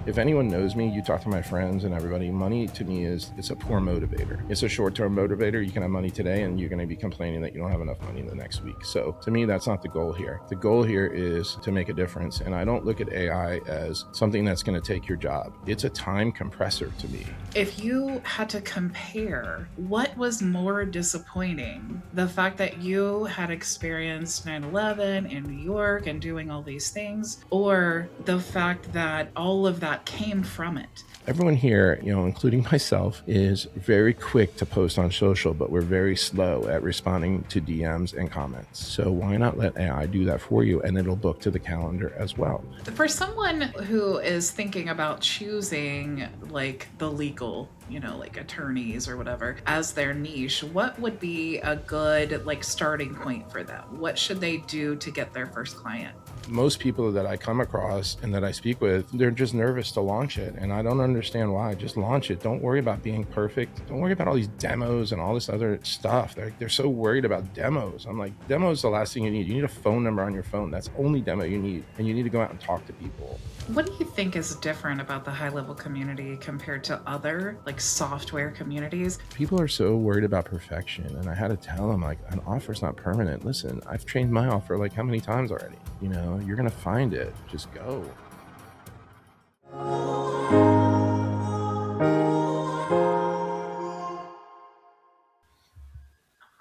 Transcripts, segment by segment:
If anyone knows me, you talk to my friends and everybody, money to me it's a poor motivator. It's a short-term motivator. You can have money today and you're going to be complaining that you don't have enough money the next week. So to me, that's not the goal here. The goal here is to make a difference. And I don't look at AI as something that's going to take your job. It's a time compressor to me. If you had to compare, what was more disappointing? The fact that you had experienced 9/11 in New York and doing all these things, or the fact that all of that came from it? Everyone here, including myself, is very quick to post on social, but we're very slow at responding to DMs and comments. So why not let AI do that for you, and it'll book to the calendar as well. For someone who is thinking about choosing like the legal, like attorneys or whatever as their niche, what would be a good like starting point for them? What should they do to get their first client? Most people that I come across and that I speak with, they're just nervous to launch it. And I don't understand why. Just launch it. Don't worry about being perfect. Don't worry about all these demos and all this other stuff. They're so worried about demos. I'm like, demo is the last thing you need. You need a phone number on your phone. That's the only demo you need. And you need to go out and talk to people. What do you think is different about the HighLevel community compared to other like software communities? People are so worried about perfection. And I had to tell them, like, an offer's not permanent. Listen, I've trained my offer like how many times already? You're going to find it. Just go.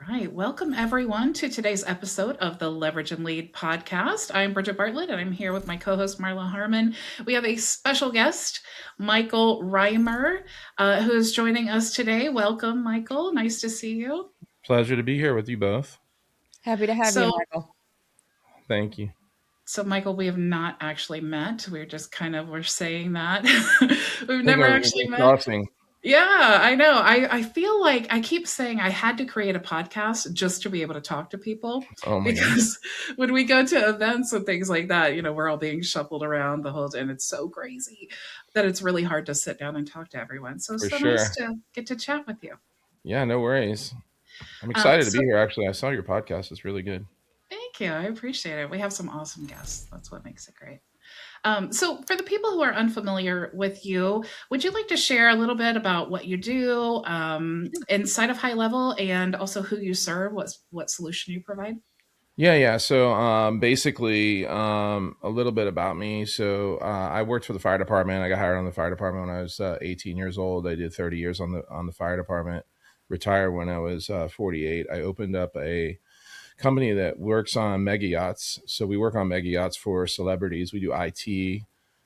Right. Welcome, everyone, to today's episode of the Leverage and Lead podcast. I'm Bridget Bartlett, and I'm here with my co-host, Marla Harmon. We have a special guest, Michael Reimer, who is joining us today. Welcome, Michael. Nice to see you. Pleasure to be here with you both. Happy to have you, Michael. Thank you. So, Michael, we have not actually met. We're saying that. We've never actually met. Crossing. Yeah, I know. I feel like I keep saying I had to create a podcast just to be able to talk to people. Oh my because when we go to events and things like that, we're all being shuffled around the whole day, and it's so crazy that it's really hard to sit down and talk to everyone. So it's nice to get to chat with you. Yeah, no worries. I'm excited to be here, actually. I saw your podcast. It's really good. Thank you. I appreciate it. We have some awesome guests. That's what makes it great. So for the people who are unfamiliar with you, would you like to share a little bit about what you do inside of HighLevel, and also who you serve, what solution you provide? Yeah. So basically, a little bit about me. So I worked for the fire department. I got hired on the fire department when I was 18 years old. I did 30 years on the fire department. Retired when I was 48. I opened up a company that works on mega yachts. So we work on mega yachts for celebrities. We do IT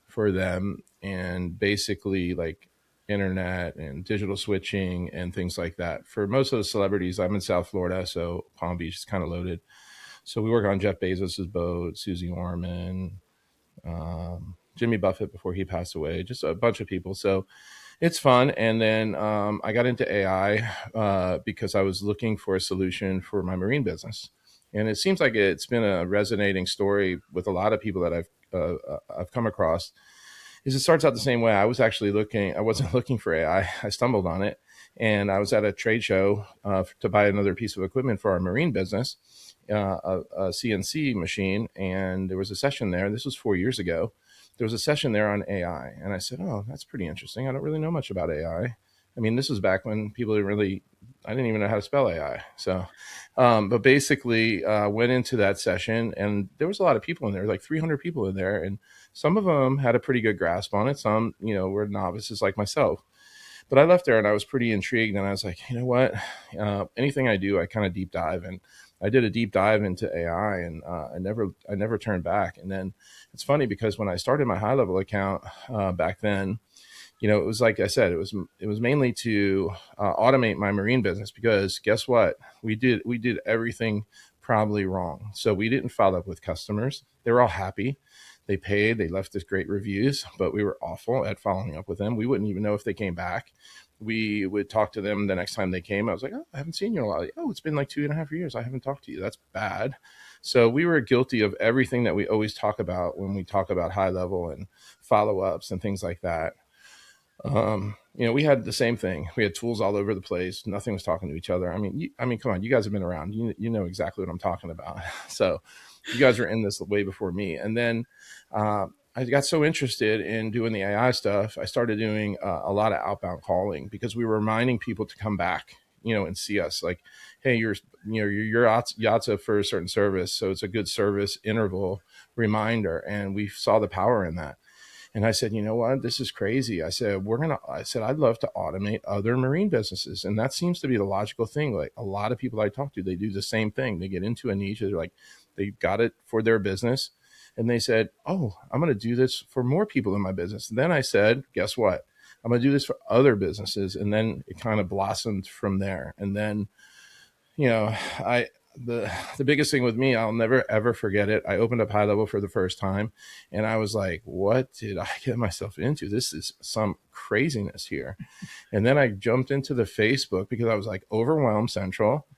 for them, and basically like internet and digital switching and things like that. For most of the celebrities, I'm in South Florida, so Palm Beach is kind of loaded. So we work on Jeff Bezos's boat, Susie Orman, Jimmy Buffett before he passed away, just a bunch of people. So it's fun. And then I got into AI because I was looking for a solution for my marine business. And it seems like it's been a resonating story with a lot of people that I've come across. Is it starts out the same way. I wasn't looking for AI. I stumbled on it, and I was at a trade show to buy another piece of equipment for our marine business, a CNC machine. And there was a session there. This was 4 years ago. There was a session there on AI. And I said, oh, that's pretty interesting. I don't really know much about AI. I mean, this was back when people I didn't even know how to spell AI. So, but basically went into that session, and there was a lot of people in there, like 300 people in there. And some of them had a pretty good grasp on it. Some, were novices like myself. But I left there and I was pretty intrigued. And I was like, you know what? Anything I do, I kind of deep dive. And I did a deep dive into AI, and I never turned back. And then it's funny because when I started my HighLevel account back then, it was like I said, it was mainly to automate my marine business, because guess what? We did everything probably wrong. So we didn't follow up with customers. They were all happy. They paid, they left us great reviews, but we were awful at following up with them. We wouldn't even know if they came back. We would talk to them the next time they came. I was like, oh, I haven't seen you in a while. Oh, it's been like 2.5 years. I haven't talked to you. That's bad. So we were guilty of everything that we always talk about when we talk about HighLevel and follow-ups and things like that. We had the same thing. We had tools all over the place. Nothing was talking to each other. I mean, come on, you guys have been around. You know exactly what I'm talking about. So you guys were in this way before me. And then I I got so interested in doing the AI stuff, I started doing a lot of outbound calling because we were reminding people to come back, and see us. Like, hey, you're Yatsa for a certain service, so it's a good service interval reminder, and we saw the power in that. And I said, you know what? This is crazy. I said, I'd love to automate other marine businesses. And that seems to be the logical thing. Like a lot of people I talk to, they do the same thing. They get into a niche. They're like, they got it for their business. And they said, oh, I'm going to do this for more people in my business. And then I said, guess what? I'm going to do this for other businesses. And then it kind of blossomed from there. And then, I, the biggest thing with me, I'll never ever forget it. I opened up HighLevel for the first time, and I was like, "What did I get myself into? This is some craziness here." And then I jumped into the Facebook because I was like overwhelmed central.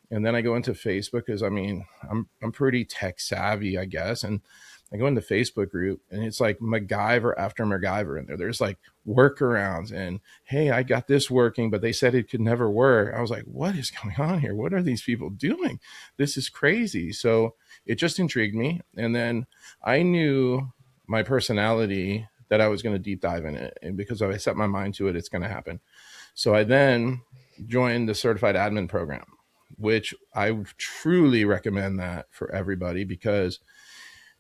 And then I go into Facebook because I'm pretty tech savvy, I guess, and I go into Facebook group and it's like MacGyver after MacGyver in there. There's like workarounds and, hey, I got this working, but they said it could never work. I was like, what is going on here? What are these people doing? This is crazy. So it just intrigued me. And then I knew my personality that I was going to deep dive in it. And because if I set my mind to it, it's going to happen. So I then joined the certified admin program, which I truly recommend that for everybody because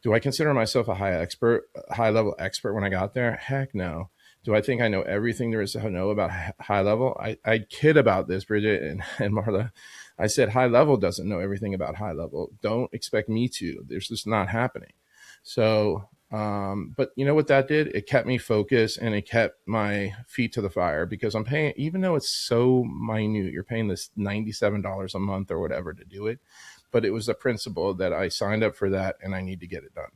do I consider myself a high level expert when I got there? Heck no. Do I think I know everything there is to know about HighLevel? I kid about this, Bridget and Marla. I said HighLevel doesn't know everything about HighLevel. Don't expect me to. There's just not happening. So, but you know what that did? It kept me focused and it kept my feet to the fire because I'm paying, even though it's so minute, you're paying this $97 a month or whatever to do it. But it was the principle that I signed up for that and I need to get it done.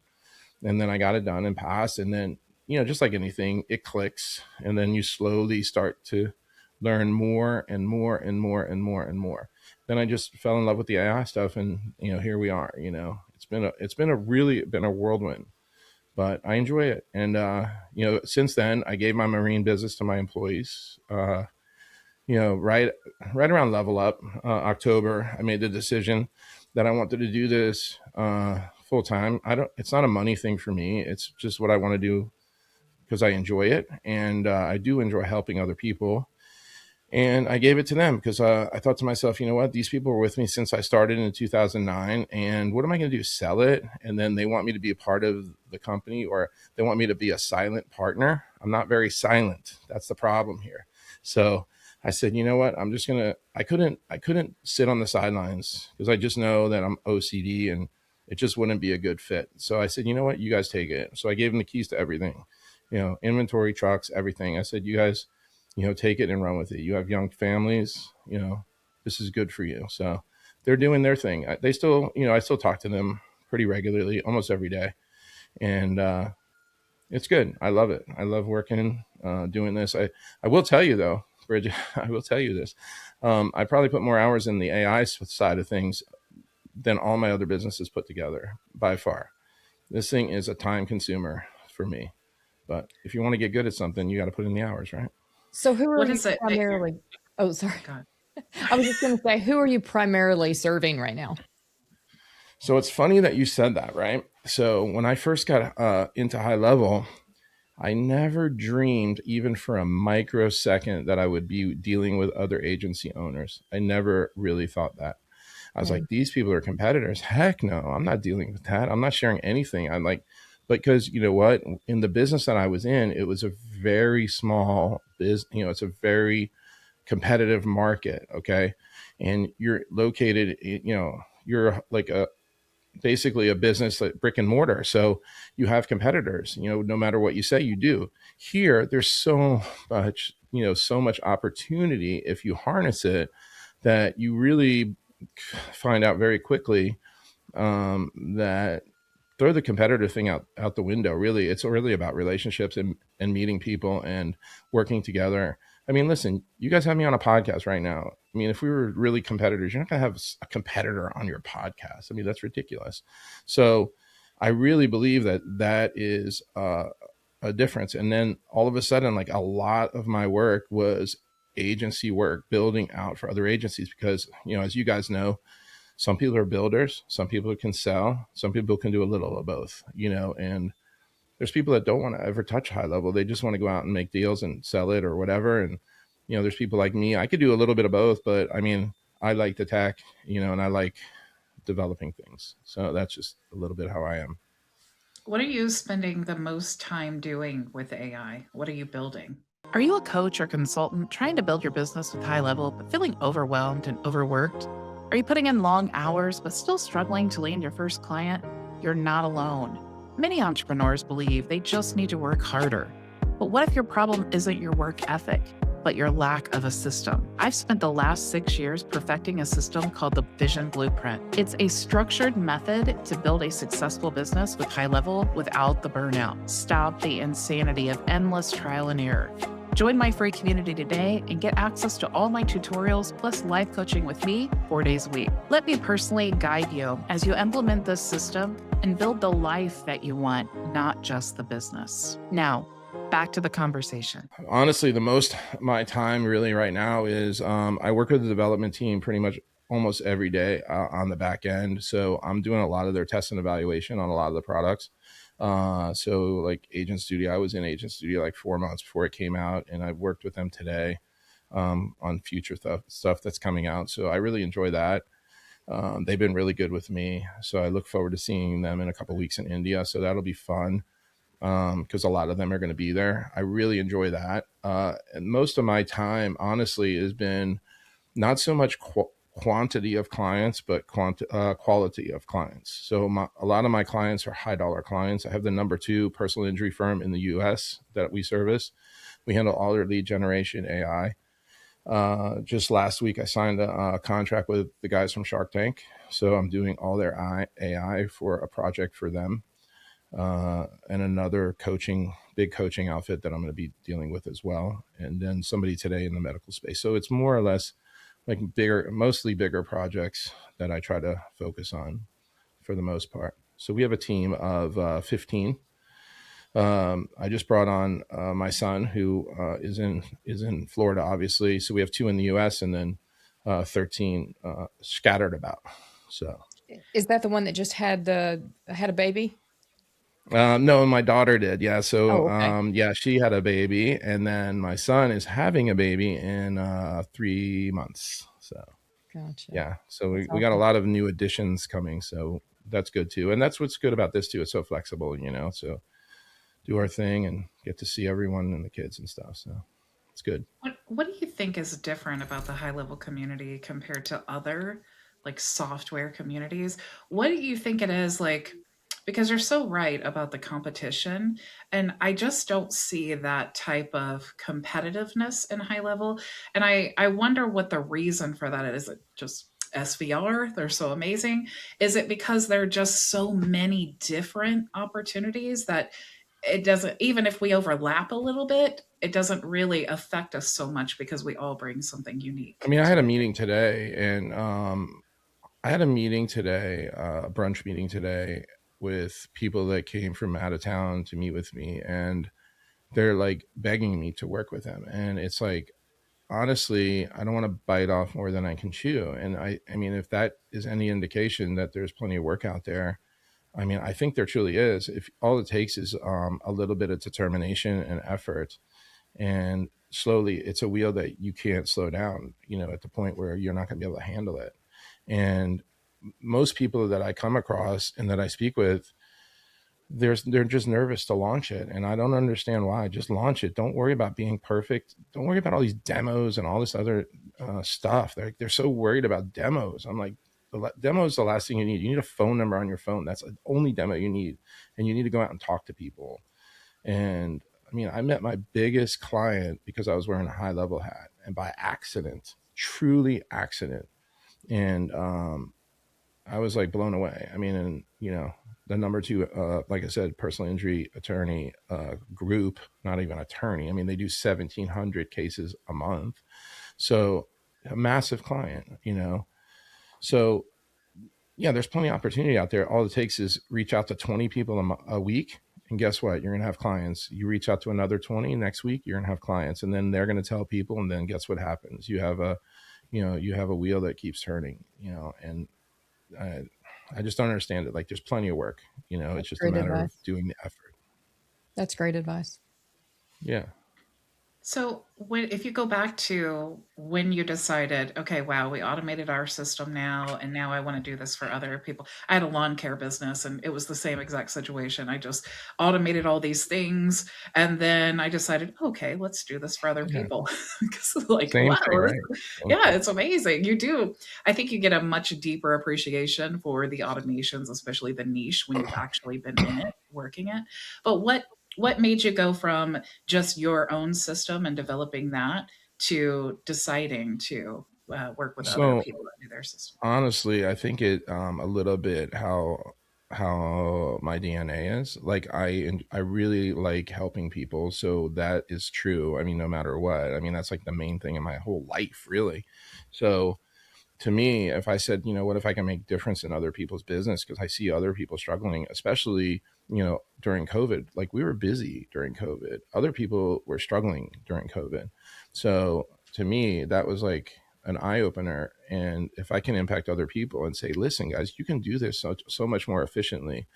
And then I got it done and passed. And then, just like anything, it clicks. And then you slowly start to learn more and more and more and more and more. Then I just fell in love with the AI stuff. And, here we are, it's been a whirlwind, but I enjoy it. And, since then I gave my marine business to my employees, right around level up, October, I made the decision that I wanted to do this full time. It's not a money thing for me. It's just what I want to do because I enjoy it. And I do enjoy helping other people. And I gave it to them because I thought to myself, you know what? These people were with me since I started in 2009. And what am I going to do? Sell it? And then they want me to be a part of the company or they want me to be a silent partner. I'm not very silent. That's the problem here. So I said, you know what? I couldn't sit on the sidelines because I just know that I'm OCD and it just wouldn't be a good fit. So I said, you know what? You guys take it. So I gave them the keys to everything, inventory, trucks, everything. I said, you guys, take it and run with it. You have young families, this is good for you. So they're doing their thing. They still, I still talk to them pretty regularly, almost every day. And, it's good. I love it. I love working, doing this. I will tell you though, Bridget, I will tell you this. I probably put more hours in the AI side of things than all my other businesses put together by far. This thing is a time consumer for me. But if you want to get good at something, you got to put in the hours, right? So who are you primarily? Oh, sorry. I was just going to say, who are you primarily serving right now? So it's funny that you said that, right? So when I first got into HighLevel, I never dreamed even for a microsecond that I would be dealing with other agency owners. I never really thought that. I was like, these people are competitors. Heck no, I'm not dealing with that. I'm not sharing anything. I'm like, because you know what? In the business that I was in, it was a very small business. It's a very competitive market. Okay. And you're located, you're like basically a business like brick and mortar. So you have competitors, no matter what you say you do. Here, there's so much, so much opportunity if you harness it that you really find out very quickly that throw the competitive thing out the window. Really, it's really about relationships and meeting people and working together. I mean, listen, you guys have me on a podcast right now. I mean, if we were really competitors, you're not going to have a competitor on your podcast. I mean, that's ridiculous. So I really believe that is a difference. And then all of a sudden, like a lot of my work was agency work, building out for other agencies, because, as you guys know, some people are builders, some people can sell, some people can do a little of both, and there's people that don't want to ever touch HighLevel. They just want to go out and make deals and sell it or whatever. And, there's people like me. I could do a little bit of both, but I mean, I like the tech, and I like developing things. So that's just a little bit how I am. What are you spending the most time doing with AI? What are you building? Are you a coach or consultant trying to build your business with HighLevel, but feeling overwhelmed and overworked? Are you putting in long hours, but still struggling to land your first client? You're not alone. Many entrepreneurs believe they just need to work harder. But what if your problem isn't your work ethic, but your lack of a system? I've spent the last 6 years perfecting a system called the Vision Blueprint. It's a structured method to build a successful business with HighLevel without the burnout. Stop the insanity of endless trial and error. Join my free community today and get access to all my tutorials plus live coaching with me 4 days a week. Let me personally guide you as you implement this system and build the life that you want, not just the business. Now, back to the conversation. Honestly, the most my time really right now is I work with the development team pretty much almost every day on the back end. So I'm doing a lot of their test and evaluation on a lot of the products. So like Agent Studio, I was in Agent Studio like 4 months before it came out, and I've worked with them today on future stuff that's coming out. So I really enjoy that. They've been really good with me. So I look forward to seeing them in a couple of weeks in India. So that'll be fun because a lot of them are going to be there. I really enjoy that. And most of my time, honestly, has been not so much quantity of clients, but quality of clients. So a lot of my clients are high dollar clients. I have the number 2 personal injury firm in the US that we service. We handle all their lead generation AI. Just last week, I signed a contract with the guys from Shark Tank. So I'm doing all their AI for a project for them. And another big coaching outfit that I'm going to be dealing with as well. And then somebody today in the medical space. So it's more or less like mostly bigger projects that I try to focus on for the most part. So we have a team of 15. I just brought on my son, who is in Florida, obviously. So we have 2 in the U.S. and then 13 scattered about. So is that the one that just had a baby? No, my daughter did. Yeah. So, okay. Yeah, she had a baby, and then my son is having a baby in 3 months. So, Gotcha. yeah. So we got a lot of new additions coming. So that's good too. And that's what's good about this too. It's so flexible, so do our thing and get to see everyone and the kids and stuff. So it's good. What do you think is different about the HighLevel community compared to other like software communities? What do you think it is like? Because you're so right about the competition, and I just don't see that type of competitiveness in HighLevel. And I wonder what the reason for that is. Is it just SVR? They're so amazing. Is it because there are just so many different opportunities that it doesn't, even if we overlap a little bit, it doesn't really affect us so much because we all bring something unique. I mean, I had a meeting today, and a brunch meeting today with people that came from out of town to meet with me, and they're like begging me to work with them. And it's like, honestly, I don't want to bite off more than I can chew. And I mean, if that is any indication that there's plenty of work out there, I mean, I think there truly is. If all it takes is a little bit of determination and effort, and slowly, it's a wheel that you can't slow down, at the point where you're not going to be able to handle it. And most people that I come across and that I speak with, they're just nervous to launch it, and I don't understand why. Just launch it. Don't worry about being perfect. Don't worry about all these demos and all this other stuff. They're so worried about demos. I'm like, the demo is the last thing you need. You need a phone number on your phone. That's the only demo you need, and you need to go out and talk to people. And I mean, I met my biggest client because I was wearing a HighLevel hat, and by accident, truly accident. And I was like blown away. I mean, and the number 2, like I said, personal injury attorney group, not even attorney. I mean, they do 1,700 cases a month. So a massive client, So yeah, there's plenty of opportunity out there. All it takes is reach out to 20 people a week. And guess what? You're going to have clients. You reach out to another 20 next week, you're going to have clients. And then they're going to tell people. And then guess what happens? You have a wheel that keeps turning, and I just don't understand it. Like, there's plenty of work, it's just a matter of doing the effort. That's great advice. Yeah. So if you go back to when you decided, okay, wow, we automated our system now, and now I want to do this for other people. I had a lawn care business, and it was the same exact situation. I just automated all these things, and then I decided, okay, let's do this for other people. Because like, Same wow, thing, right? yeah, it's amazing. You do. I think you get a much deeper appreciation for the automations, especially the niche, when you've actually been in it, working it. But what made you go from just your own system and developing that to deciding to work with other So people that do their system? honestly, I think it a little bit how my DNA is. Like I really like helping people, so that is true. I mean, no matter what. I mean, that's like the main thing in my whole life, really. So to me, if I said, what if I can make difference in other people's business? Because I see other people struggling, especially, during COVID. Like we were busy during COVID. Other people were struggling during COVID. So to me, that was like an eye opener. And if I can impact other people and say, listen, guys, you can do this so much more efficiently.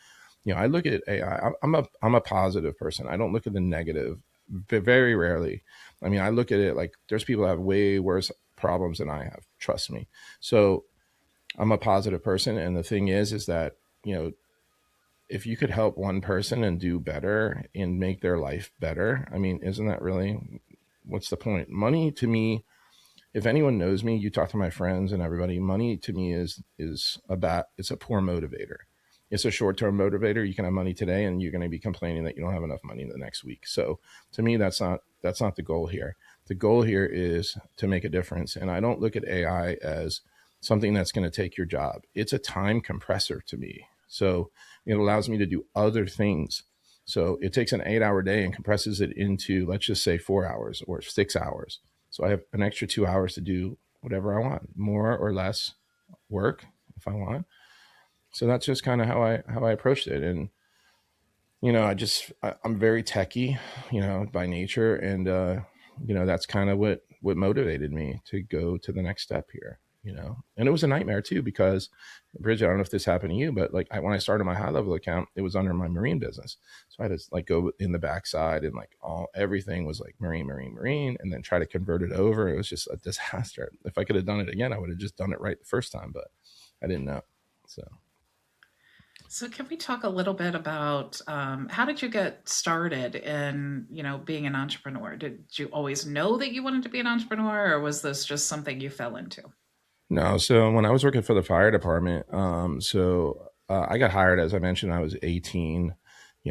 I look at AI. I'm a positive person. I don't look at the negative very rarely. I mean, I look at it like there's people that have way worse problems than I have. Trust me. So I'm a positive person. And the thing is that, if you could help one person and do better and make their life better, I mean, isn't that really, what's the point? Money to me, if anyone knows me, you talk to my friends and everybody, money to me is it's a poor motivator. It's a short-term motivator. You can have money today and you're going to be complaining that you don't have enough money the next week. So to me, that's not the goal here. The goal here is to make a difference. And I don't look at AI as something that's going to take your job. It's a time compressor to me. So it allows me to do other things. So it takes an 8-hour day and compresses it into, let's just say 4 hours or 6 hours. So I have an extra 2 hours to do whatever I want, more or less work if I want. So that's just kind of how I approached it. And, I'm very techie, by nature. And, that's kind of what motivated me to go to the next step here, and it was a nightmare too, because Bridget, I don't know if this happened to you, but like when I started my HighLevel account, it was under my marine business. So I had to like go in the backside and like everything was like marine, and then try to convert it over. It was just a disaster. If I could have done it again, I would have just done it right the first time, but I didn't know. So can we talk a little bit about how did you get started in, being an entrepreneur? Did you always know that you wanted to be an entrepreneur, or was this just something you fell into? No. So when I was working for the fire department, I got hired, as I mentioned, I was 18.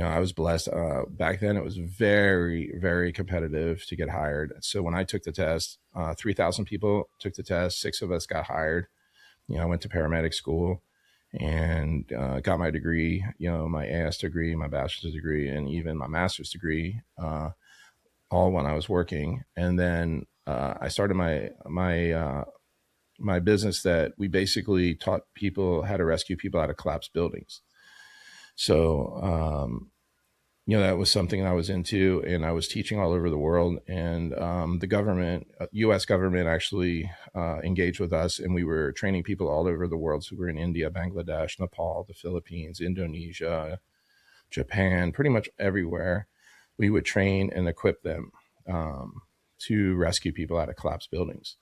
I was blessed. Back then it was very, very competitive to get hired. So when I took the test, 3,000 people took the test. 6 of us got hired. I went to paramedic school and got my degree, my AS degree, my bachelor's degree, and even my master's degree, all when I was working. And then I started my business that we basically taught people how to rescue people out of collapsed buildings. So, that was something I was into, and I was teaching all over the world. And the government, U.S. government, actually engaged with us, and we were training people all over the world. So we were in India, Bangladesh, Nepal, the Philippines, Indonesia, Japan, pretty much everywhere. We would train and equip them to rescue people out of collapsed buildings.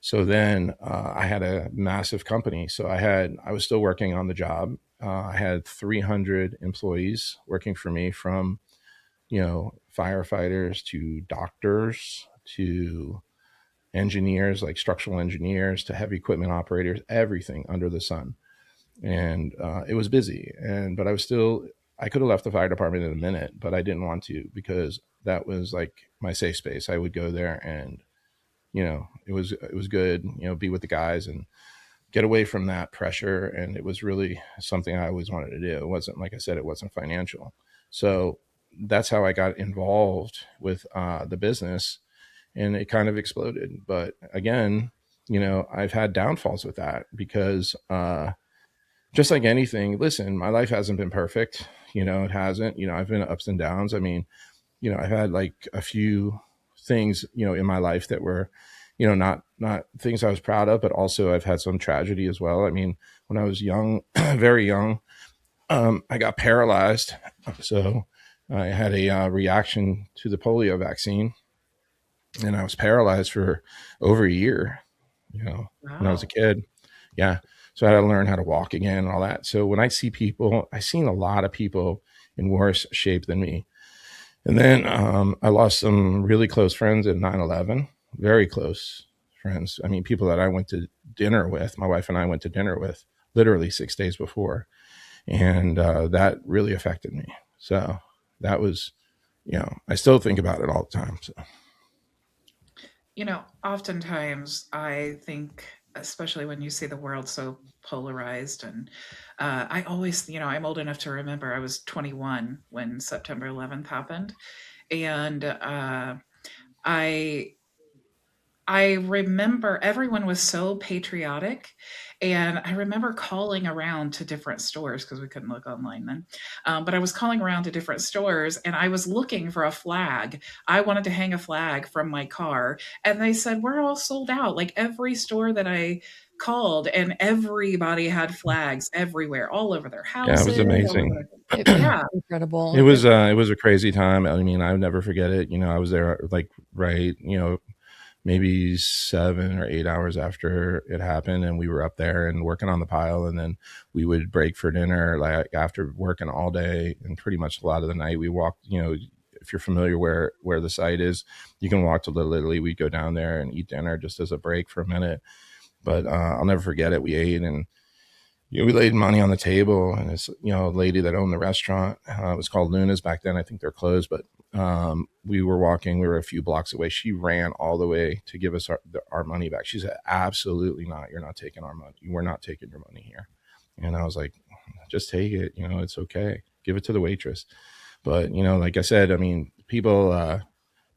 So then I had a massive company. So I was still working on the job. I had 300 employees working for me, from, firefighters to doctors to engineers, like structural engineers, to heavy equipment operators, everything under the sun. And it was busy. But I could have left the fire department in a minute, but I didn't want to, because that was like my safe space. I would go there and, it was good, be with the guys and get away from that pressure. And it was really something I always wanted to do. It wasn't, like I said, it wasn't financial. So that's how I got involved with the business, and it kind of exploded. But again, I've had downfalls with that, because just like anything, listen, my life hasn't been perfect. It hasn't, I've been ups and downs. I mean, I've had like a few things, in my life that were, not things I was proud of, but also I've had some tragedy as well. I mean, when I was young, very young, I got paralyzed. So I had a reaction to the polio vaccine, and I was paralyzed for over a year, Wow. when I was a kid. Yeah. So I had to learn how to walk again and all that. So when I see people, I've seen a lot of people in worse shape than me. And then I lost some really close friends at 9/11, very close friends. I mean, people that I went to dinner with, my wife and I went to dinner with literally 6 days before. And that really affected me. So that was, I still think about it all the time. So. Oftentimes I think, especially when you see the world so polarized, and I always, I'm old enough to remember I was 21 when September 11th happened. And I remember everyone was so patriotic, and I remember calling around to different stores because we couldn't look online then. But I was calling around to different stores, and I was looking for a flag. I wanted to hang a flag from my car, and they said, we're all sold out. Like every store that I called, and everybody had flags everywhere, all over their Yeah, it was houses. amazing. Yeah. Incredible. It was a crazy time. I mean, I'll never forget it. I was there like right, maybe 7 or 8 hours after it happened, and we were up there and working on the pile, and then we would break for dinner like after working all day, and pretty much a lot of the night we walked. If you're familiar where the site is, you can walk to Little Italy. We'd go down there and eat dinner just as a break for a minute. But I'll never forget it. We ate, and we laid money on the table, and this a lady that owned the restaurant, it was called Luna's back then. I think they're closed, but we were a few blocks away. She ran all the way to give us our money back. She said, absolutely not. You're not taking our money. We're not taking your money here. And I was like, just take it. It's okay. Give it to the waitress. But, like I said, I mean, people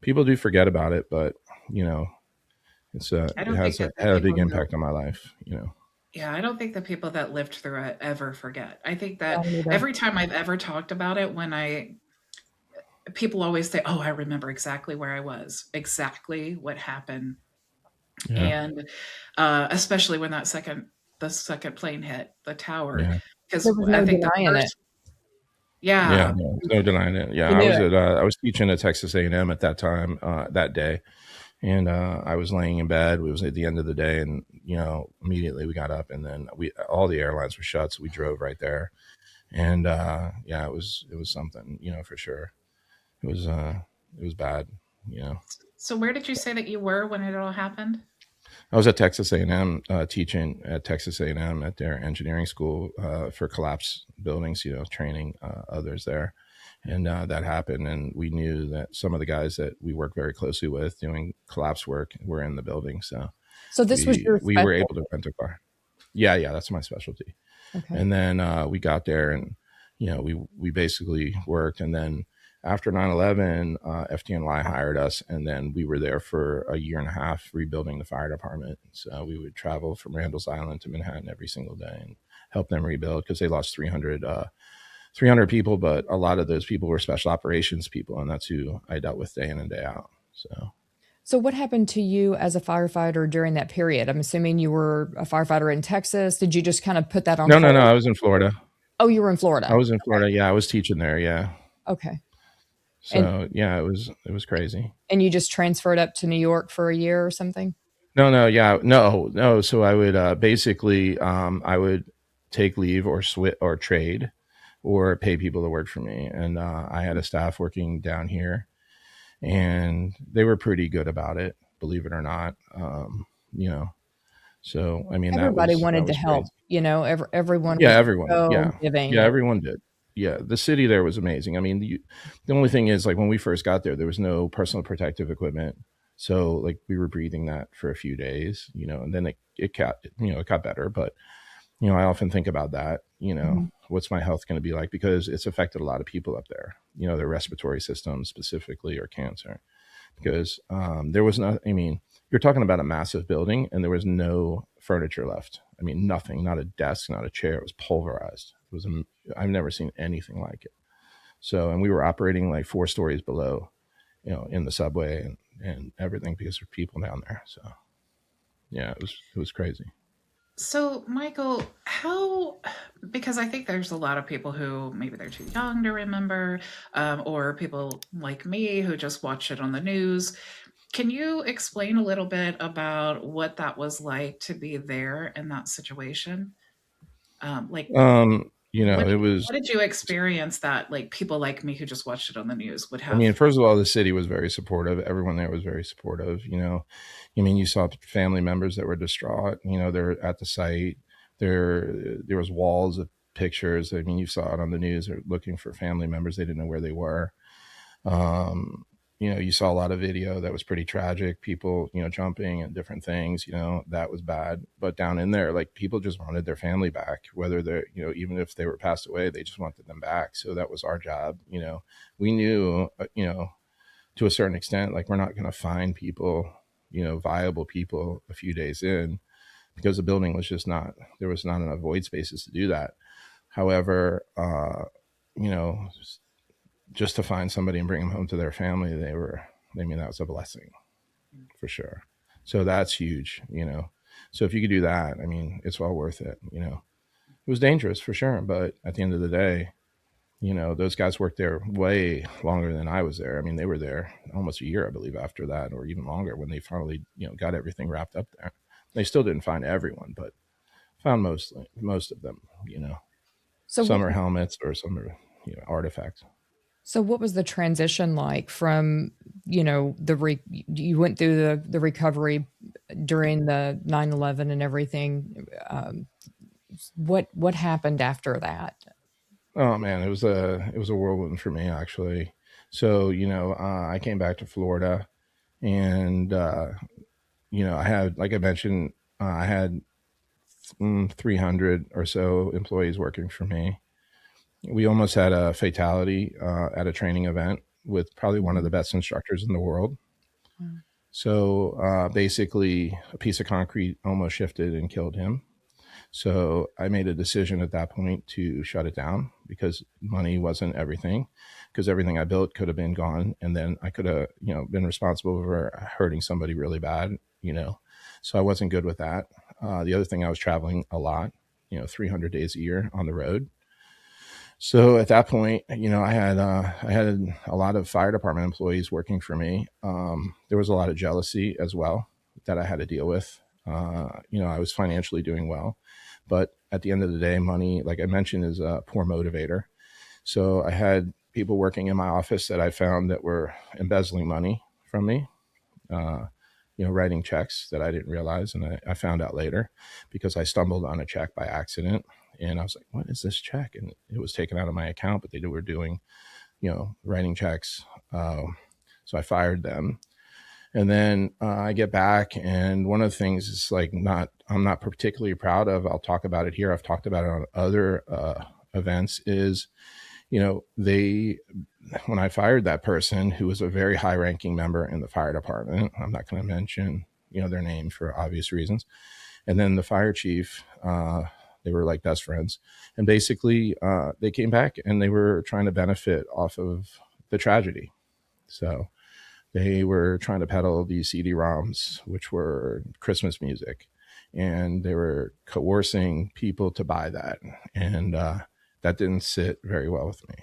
do forget about it, but, it has had a big impact on my life, Yeah, I don't think the people that lived through it ever forget. I think that every time I've ever talked about it, people always say, oh, I remember exactly where I was, exactly what happened. Yeah. And especially when the second plane hit the tower, because I think the first, yeah, no denying it. Yeah, I was teaching at Texas A&M at that time, that day. And I was laying in bed. It was at the end of the day, and immediately we got up, and then all the airlines were shut, so we drove right there. And it was something, for sure. It was bad, So where did you say that you were when it all happened? I was at Texas A&M, teaching at Texas A&M at their engineering school for collapse buildings, training others there. And that happened, and we knew that some of the guys that we work very closely with doing collapse work were in the building. So this was your we were able to rent a car. Yeah, that's my specialty. Okay. And then we got there, and we basically worked, and then after 9/11, FDNY hired us, and then we were there for a year and a half rebuilding the fire department. So we would travel from Randall's Island to Manhattan every single day and help them rebuild, because they lost 300 people, but a lot of those people were special operations people, and that's who I dealt with day in and day out. So what happened to you as a firefighter during that period? I'm assuming you were a firefighter in Texas. Did you just kind of put that on? No. I was in Florida. Oh, you were in Florida. I was in Florida. Okay. Yeah, I was teaching there. Yeah. Okay. So it was crazy. And you just transferred up to New York for a year or something? No. So I would basically I would take leave or trade or pay people to work for me. And I had a staff working down here, and they were pretty good about it, believe it or not. So, I mean, everybody wanted to help, crazy. Everyone. Yeah, everyone. So giving. Yeah, everyone did. Yeah, the city there was amazing. I mean, the only thing is, like, when we first got there was no personal protective equipment. So, like, we were breathing that for a few days, and then it got better. But, I often think about that, what's my health going to be like? Because it's affected a lot of people up there, their respiratory system specifically, or cancer. Because there was you're talking about a massive building, and there was no furniture left. I mean, nothing, not a desk, not a chair. It was pulverized. I've never seen anything like it. So, and we were operating like 4 stories below, in the subway and everything, because there's people down there. So, yeah, it was crazy. So, Michael, because I think there's a lot of people who maybe they're too young to remember, or people like me who just watch it on the news. Can you explain a little bit about what that was like to be there in that situation? Like, It was, what did you experience that like people like me who just watched it on the news would I mean, have? first of all, the city was very supportive. Everyone there was very supportive. You saw family members that were distraught. They're at the site. There was walls of pictures. I mean, you saw it on the news. They're looking for family members. They didn't know where they were. Um, you saw a lot of video that was pretty tragic. People, jumping and different things. That was bad. But down in there, like people just wanted their family back. Whether they're, even if they were passed away, they just wanted them back. So that was our job. We knew, to a certain extent, like we're not going to find people, viable people a few days in because the building was just not, there was not enough void spaces to do that. However, you know, just to find somebody and bring them home to their family, that was a blessing for sure. So that's huge. So if you could do that, I mean, it's well worth it. It was dangerous for sure. But at the end of the day, those guys worked there way longer than I was there. I mean, they were there almost a year, I believe, after that, or even longer when they finally, got everything wrapped up there. They still didn't find everyone, but found most of them. So Some what are helmets or some are, artifacts. so what was the transition like from, you went through the recovery during the 9/11 and everything. What happened after that? Oh man, it was a whirlwind for me actually. So I came back to Florida, and I had, like I mentioned, I had 300 or so employees working for me. We almost had a fatality at a training event with probably one of the best instructors in the world. Mm. So basically, a piece of concrete almost shifted and killed him. So I made a decision at that point to shut it down because money wasn't everything, because everything I built could have been gone. And then I could have, been responsible for hurting somebody really bad. So I wasn't good with that. The other thing, I was traveling a lot, 300 days a year on the road. So at that point, I had a lot of fire department employees working for me. There was a lot of jealousy as well that I had to deal with. I was financially doing well, but at the end of the day, money, like I mentioned, is a poor motivator. So I had people working in my office that I found that were embezzling money from me, uh, writing checks that I didn't realize. And I found out later because I stumbled on a check by accident. And I was like, what is this check? And it was taken out of my account, but they were doing, writing checks. So I fired them. And then I get back, and one of the things is I'm not particularly proud of. I'll talk about it here. I've talked about it on other events. Is when I fired that person who was a very high-ranking member in the fire department. I'm not going to mention their name for obvious reasons. And then the fire chief, they were like best friends, and basically they came back and they were trying to benefit off of the tragedy. So they were trying to peddle these CD-ROMs, which were Christmas music, and they were coercing people to buy that. And that didn't sit very well with me.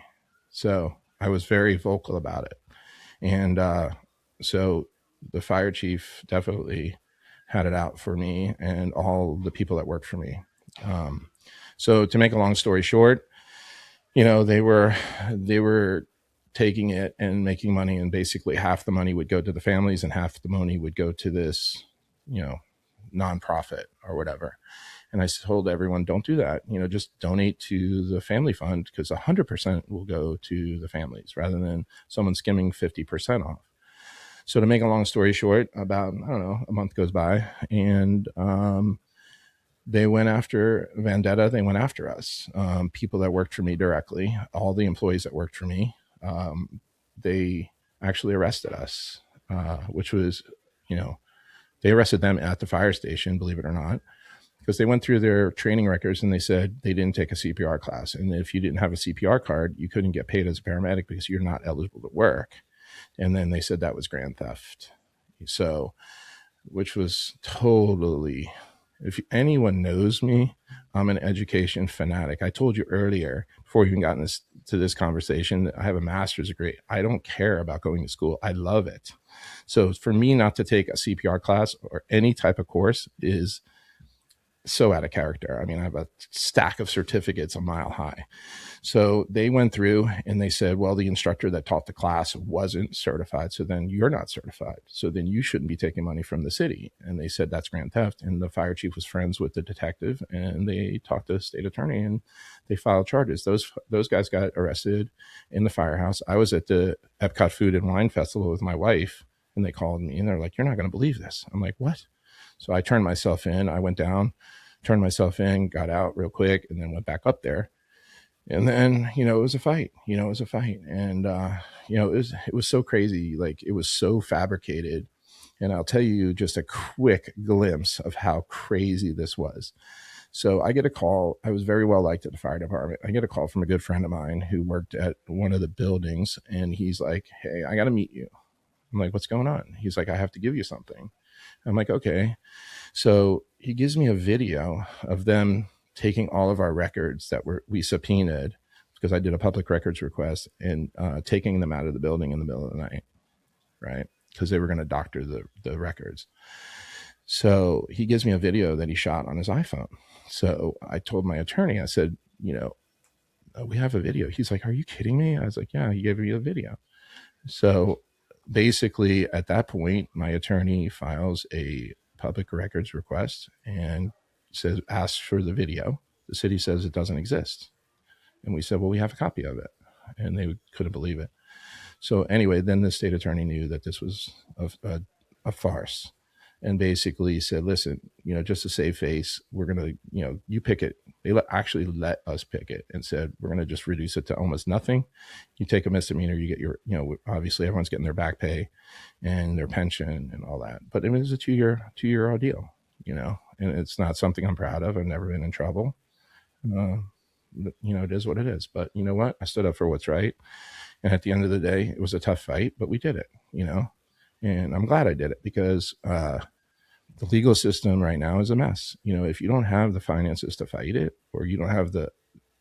So I was very vocal about it. And so the fire chief definitely had it out for me and all the people that worked for me. So to make a long story short, they were taking it and making money, and basically half the money would go to the families and half the money would go to this, nonprofit or whatever. And I told everyone, don't do that. Just donate to the family fund, because 100% will go to the families rather than someone skimming 50% off. So to make a long story short, about, I don't know, a month goes by, and they went after vendetta. They went after us. People that worked for me directly, all the employees that worked for me, they actually arrested us, which was, they arrested them at the fire station, believe it or not, because they went through their training records and they said they didn't take a CPR class. And if you didn't have a CPR card, you couldn't get paid as a paramedic because you're not eligible to work. And then they said that was grand theft. So, which was totally If anyone knows me, I'm an education fanatic. I told you earlier, before we even got to this conversation, I have a master's degree. I don't care about going to school. I love it. So for me not to take a CPR class or any type of course is so out of character. I mean, I have a stack of certificates a mile high. So they went through and they said, well, the instructor that taught the class wasn't certified. So then you're not certified. So then you shouldn't be taking money from the city. And they said that's grand theft. And the fire chief was friends with the detective, and they talked to the state attorney and they filed charges. Those guys got arrested in the firehouse. I was at the Epcot Food and Wine Festival with my wife, and they called me and they're like, you're not going to believe this. I'm like, what? So I turned myself in. I went down, turned myself in, got out real quick, and then went back up there. And then, it was a fight. And it was so crazy. Like, it was so fabricated. And I'll tell you just a quick glimpse of how crazy this was. So I get a call. I was very well liked at the fire department. I get a call from a good friend of mine who worked at one of the buildings, and he's like, hey, I got to meet you. I'm like, what's going on? He's like, I have to give you something. I'm like, okay. So he gives me a video of them taking all of our records that we subpoenaed, because I did a public records request, and taking them out of the building in the middle of the night, right? Because they were going to doctor the records. So he gives me a video that he shot on his iPhone. So I told my attorney, I said, we have a video. He's like, are you kidding me? I was like, yeah, he gave me a video. So basically at that point, my attorney files a public records request and asks for the video. The city says it doesn't exist. And we said, well, we have a copy of it. And they couldn't believe it. So anyway, then the state attorney knew that this was a farce, and basically said, listen, just to save face, we're going to, you pick it. They actually let us pick it and said, we're going to just reduce it to almost nothing. You take a misdemeanor, you get your, obviously everyone's getting their back pay and their pension and all that. But it was a two-year ordeal, and it's not something I'm proud of. I've never been in trouble. It is what it is. But you know what? I stood up for what's right. And at the end of the day, it was a tough fight, but we did it, and I'm glad I did it, because the legal system right now is a mess. If you don't have the finances to fight it, or you don't have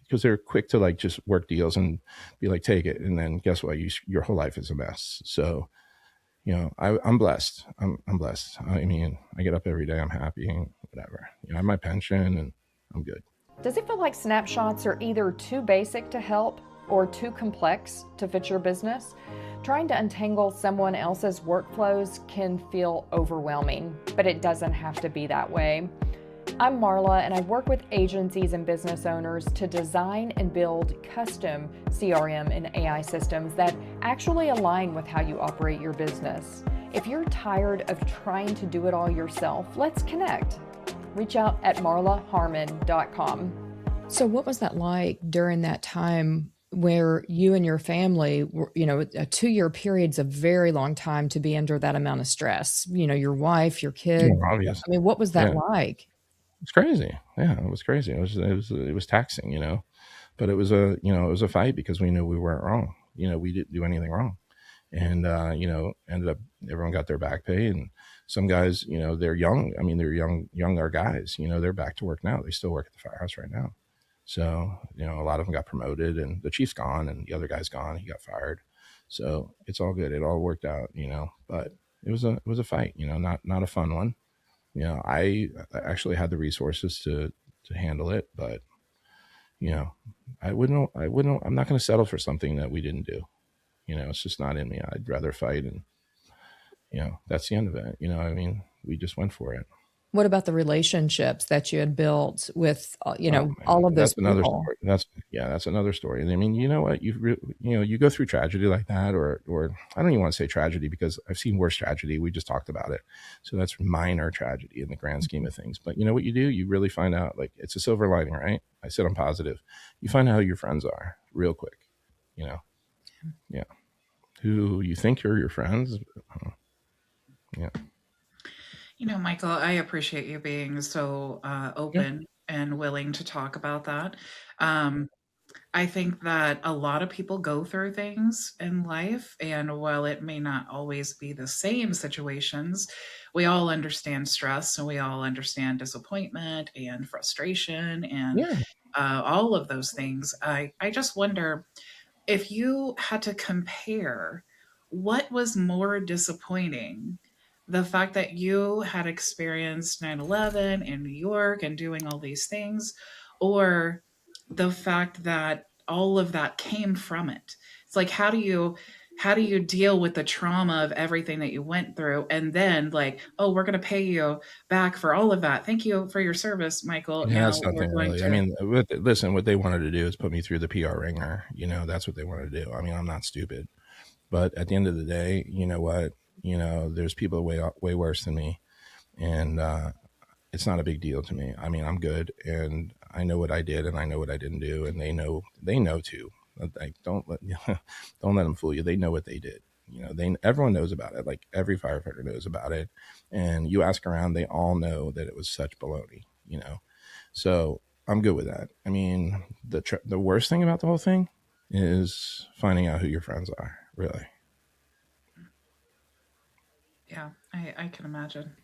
because they're quick to like just work deals and be like, take it. And then guess what? Your whole life is a mess. So, I'm blessed. I'm blessed. I mean, I get up every day. I'm happy and whatever. I have my pension and I'm good. Does it feel like snapshots are either too basic to help or too complex to fit your business? Trying to untangle someone else's workflows can feel overwhelming, but it doesn't have to be that way. I'm Marla, and I work with agencies and business owners to design and build custom CRM and AI systems that actually align with how you operate your business. If you're tired of trying to do it all yourself, let's connect. Reach out at marlaharmon.com. So what was that like during that time where you and your family were, a 2-year period's a very long time to be under that amount of stress, your wife, your kids. Yeah, obvious. I mean, what was that like? It's crazy. Yeah, it was crazy. It was taxing, but it was a fight, because we knew we weren't wrong. We didn't do anything wrong. And, ended up, everyone got their back pay, and some guys, they're young. I mean, they're younger guys, they're back to work now. They still work at the firehouse right now. So, a lot of them got promoted, and the chief's gone and the other guy's gone. He got fired. So it's all good. It all worked out, but it was a fight, not a fun one. I actually had the resources to handle it, but, I'm not going to settle for something that we didn't do. It's just not in me. I'd rather fight, and, that's the end of it. I mean, we just went for it. What about the relationships that you had built with, all of those That's another people? story. That's another story. And I mean, you know what, you go through tragedy like that, or I don't even want to say tragedy, because I've seen worse tragedy. We just talked about it. So that's minor tragedy in the grand scheme of things. But you know what you do? You really find out, like, it's a silver lining, right? I said I'm positive. You find out who your friends are real quick, yeah. Who you think are your friends. Yeah. Michael, I appreciate you being so open and willing to talk about that. I think that a lot of people go through things in life, and while it may not always be the same situations, we all understand stress and we all understand disappointment and frustration and Yeah. all of those things. I just wonder if you had to compare, what was more disappointing? The fact that you had experienced 9/11 in New York and doing all these things, or the fact that all of that came from it? It's like, how do you deal with the trauma of everything that you went through, and then like, oh, we're going to pay you back for all of that. Thank you for your service, Michael. Yeah, Now that's we're nothing going really. I to. mean, listen, what they wanted to do is put me through the PR ringer. That's what they wanted to do. I mean, I'm not stupid, but at the end of the day, you know what? There's people way worse than me, and it's not a big deal to me. I mean, I'm good, and I know what I did, and I know what I didn't do, and they know too. Like, don't let don't let them fool you. They know what they did. Everyone knows about it. Like, every firefighter knows about it, and you ask around, they all know that it was such baloney. So I'm good with that. I mean, the worst thing about the whole thing is finding out who your friends are. Really. Yeah, I can imagine.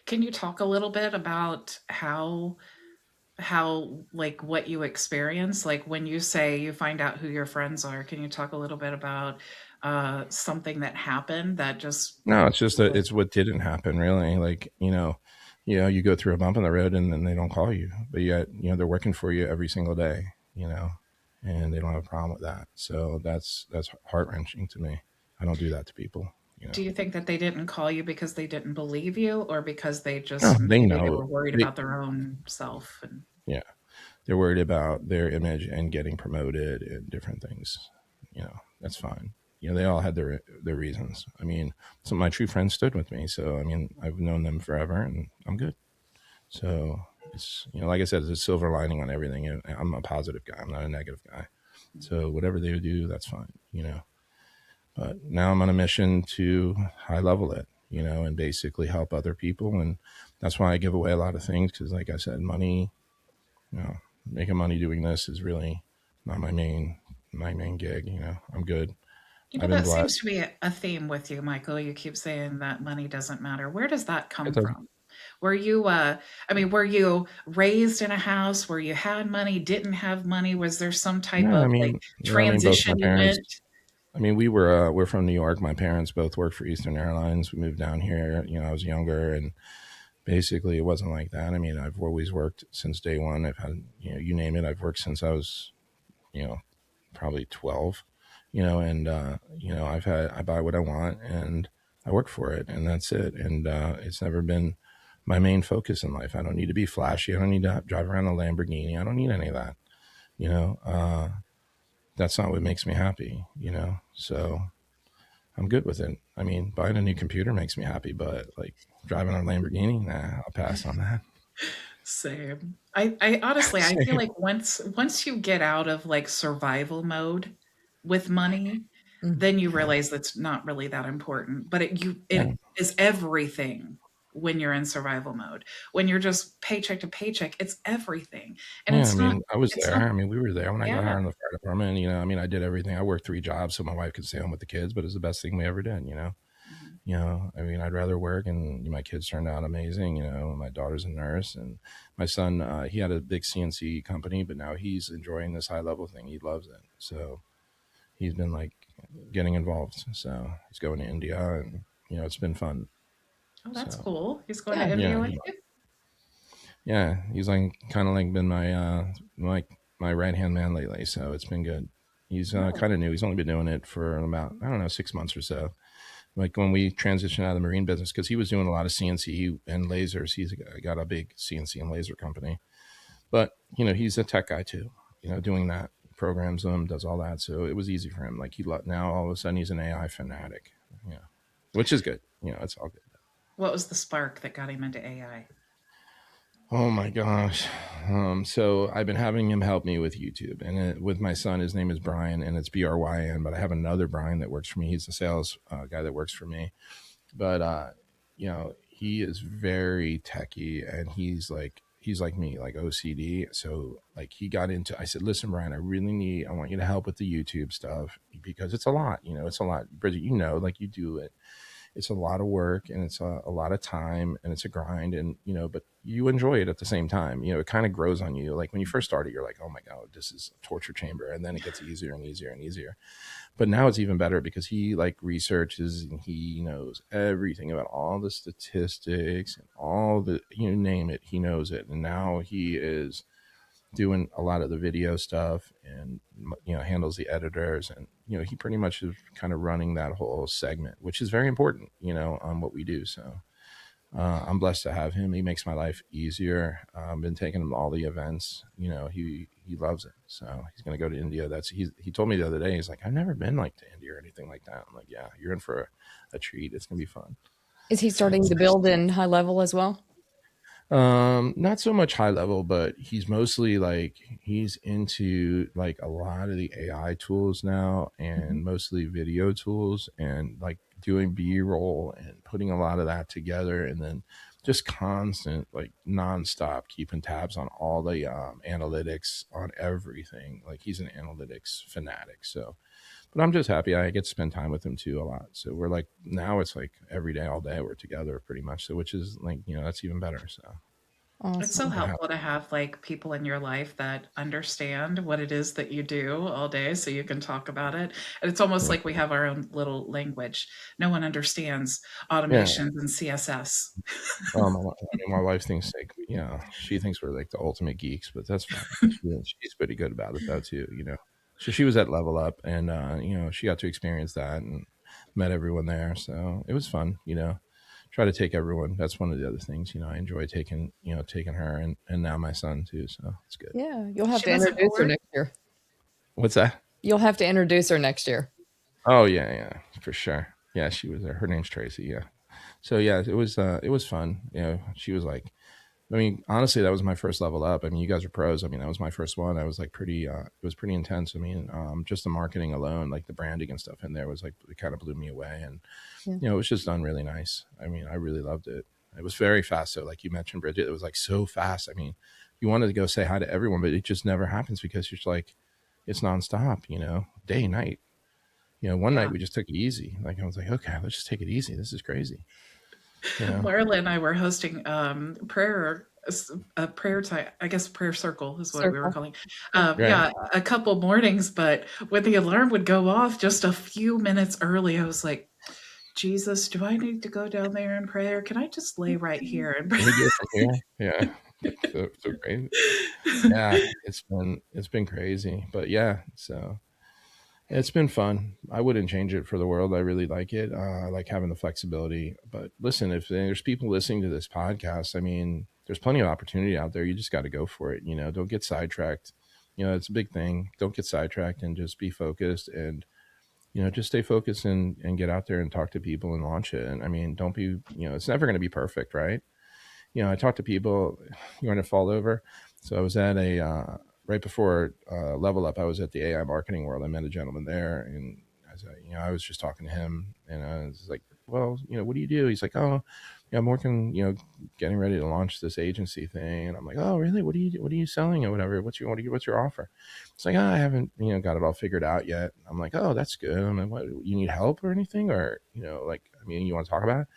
Can you talk a little bit about how like what you experience? Like when you say you find out who your friends are, can you talk a little bit about something that happened that just No, it's just that was. it's what didn't happen really. Like, you go through a bump in the road and then they don't call you, but yet, they're working for you every single day, and they don't have a problem with that. So that's heart wrenching to me. I don't do that to people, you know. Do you think that they didn't call you because they didn't believe you, or because they No, just they maybe they know. were worried They, about their own self? And yeah, they're worried about their image and getting promoted and different things. That's fine. They all had their reasons. I mean, some of my true friends stood with me, so I mean, I've known them forever, and I'm good. So it's like I said, it's a silver lining on everything. And I'm a positive guy. I'm not a negative guy. So whatever they would do, that's fine. But now I'm on a mission to high level it, and basically help other people. And that's why I give away a lot of things because, like I said, money, making money doing this is really not my main gig. I'm good. I've been that blessed. seems to be a theme with you, Michael. You keep saying that money doesn't matter. Where does that It come doesn't. from? Were you, were you raised in a house where you had money, didn't have money? Was there some type No, I of like mean, both transition my you parents. went? I mean, we're from New York. My parents both worked for Eastern Airlines. We moved down here. I was younger, and basically, it wasn't like that. I mean, I've always worked since day one. I've had, you name it. I've worked since I was, you know, probably 12. And I buy what I want, and I work for it, and that's it. And it's never been my main focus in life. I don't need to be flashy. I don't need to drive around a Lamborghini. I don't need any of that. You know, uh, that's not what makes me happy. So I'm good with it. I mean, buying a new computer makes me happy, but like driving a Lamborghini, nah, I'll pass on that. Same. I honestly, I feel Same. like once you get out of like survival mode with money, Mm. then you realize that's not really that important. But Yeah, it is everything when you're in survival mode. When you're just paycheck to paycheck, it's everything. And yeah. I it's not mean, I was it's there. not I mean, we were there when I got yeah. hired in the fire department. I mean, I did everything. I worked 3 jobs so my wife could stay home with the kids, but it's the best thing we ever did. Mhm. I mean, I'd rather work, and my kids turned out amazing. My daughter's a nurse, and my son, he had a big CNC company, but now he's enjoying this high level thing. He loves it. So he's been like getting involved. So he's going to India, and it's been fun. Oh, that's So cool. He's going to Yeah. India yeah, with you? yeah, he's like kind of like been my right hand man lately. So it's been good. He's Oh, kind of new. He's only been doing it for about, I don't know, 6 months or so. Like when we transitioned out of the marine business, because he was doing a lot of CNC and lasers. He's got a big CNC and laser company, but he's a tech guy too. Doing that, programs them, does all that. So it was easy for him. Like now all of a sudden he's an AI fanatic. Which is good. It's all good. what was the spark that got him into AI? Oh my gosh. So I've been having him help me with YouTube, and with my son. His name is Brian, and it's Bryn. But I have another Brian that works for me. He's the sales guy that works for me. But he is very techy, and he's like me, like OCD. So like he got into, I said, listen, Brian, I want you to help with the YouTube stuff because it's a lot, it's a lot. Bridget, like you do it. It's a lot of work and it's a lot of time and it's a grind and, but you enjoy it at the same time. It kind of grows on you. Like when you first started, you're like, oh my God, this is a torture chamber. And then it gets easier and easier and easier. But now it's even better because he like researches and he knows everything about all the statistics and all the, you name it, he knows it. And now he is doing a lot of the video stuff and handles the editors and he pretty much is kind of running that whole segment, which is very important on what we do. So I'm blessed to have him. He makes my life easier. I've been taking him to all the events. He loves it. So he's going to go to India. He told me the other day, he's like, I've never been like to India or anything like that. I'm like, yeah, you're in for a treat. It's going to be fun. Is he starting to build in HighLevel as well? Not so much HighLevel, but he's mostly like he's into like a lot of the AI tools now and mostly video tools and like doing B-roll and putting a lot of that together and then just constant like nonstop keeping tabs on all the analytics on everything. Like he's an analytics fanatic. So but I'm just happy I get to spend time with him too a lot. So we're like, now it's like every day, all day, we're together pretty much. So, which is like, that's even better. So Awesome. It's so helpful to have like people in your life that understand what it is that you do all day so you can talk about it. And it's almost like we have our own little language. No one understands automations and CSS. My wife thinks like, she thinks we're like the ultimate geeks, but that's fine. She's pretty good about it though too, So she was at Level Up and, she got to experience that and met everyone there. So it was fun, try to take everyone. That's one of the other things, I enjoy taking her and now my son too. So it's good. Yeah. You'll have to introduce her next year. What's that? You'll have to introduce her next year. Oh yeah, for sure. Yeah. She was there. Her name's Tracy. Yeah. So yeah, it was fun. She was like, I mean, honestly, that was my first Level Up. I mean, you guys are pros. I mean, that was my first one. I was like it was pretty intense. I mean, just the marketing alone, like the branding and stuff in there was like, it kind of blew me away. And, it was just done really nice. I mean, I really loved it. It was very fast. So like you mentioned, Bridget, it was like so fast. I mean, you wanted to go say hi to everyone, but it just never happens because you're just like, it's nonstop, day, night. One night we just took it easy. Like I was like, okay, let's just take it easy. This is crazy. Marla and I were hosting prayer time, I guess prayer circle is what we were calling. Yeah, a couple mornings, but when the alarm would go off just a few minutes early, I was like, Jesus, do I need to go down there and pray or can I just lay right here and pray? Yeah. So great. Yeah, it's been crazy. But yeah, so it's been fun. I wouldn't change it for the world. I really like it. I like having the flexibility. But listen, if there's people listening to this podcast, I mean, there's plenty of opportunity out there. You just got to go for it. Don't get sidetracked. It's a big thing. Don't get sidetracked and just be focused and, just stay focused and get out there and talk to people and launch it. And I mean, don't be, it's never going to be perfect, right? I talk to people, you want to fall over. So I was at right before Level Up, I was at the AI Marketing World. I met a gentleman there, and I was just talking to him, and I was like, "Well, what do you do?" He's like, "Oh, I'm working, getting ready to launch this agency thing." And I'm like, "Oh, really? What are you selling or whatever? What's your offer?" It's like, "Oh, I haven't, got it all figured out yet." I'm like, "Oh, that's good. I mean, what, you need help or anything, or like, I mean, you want to talk about it?"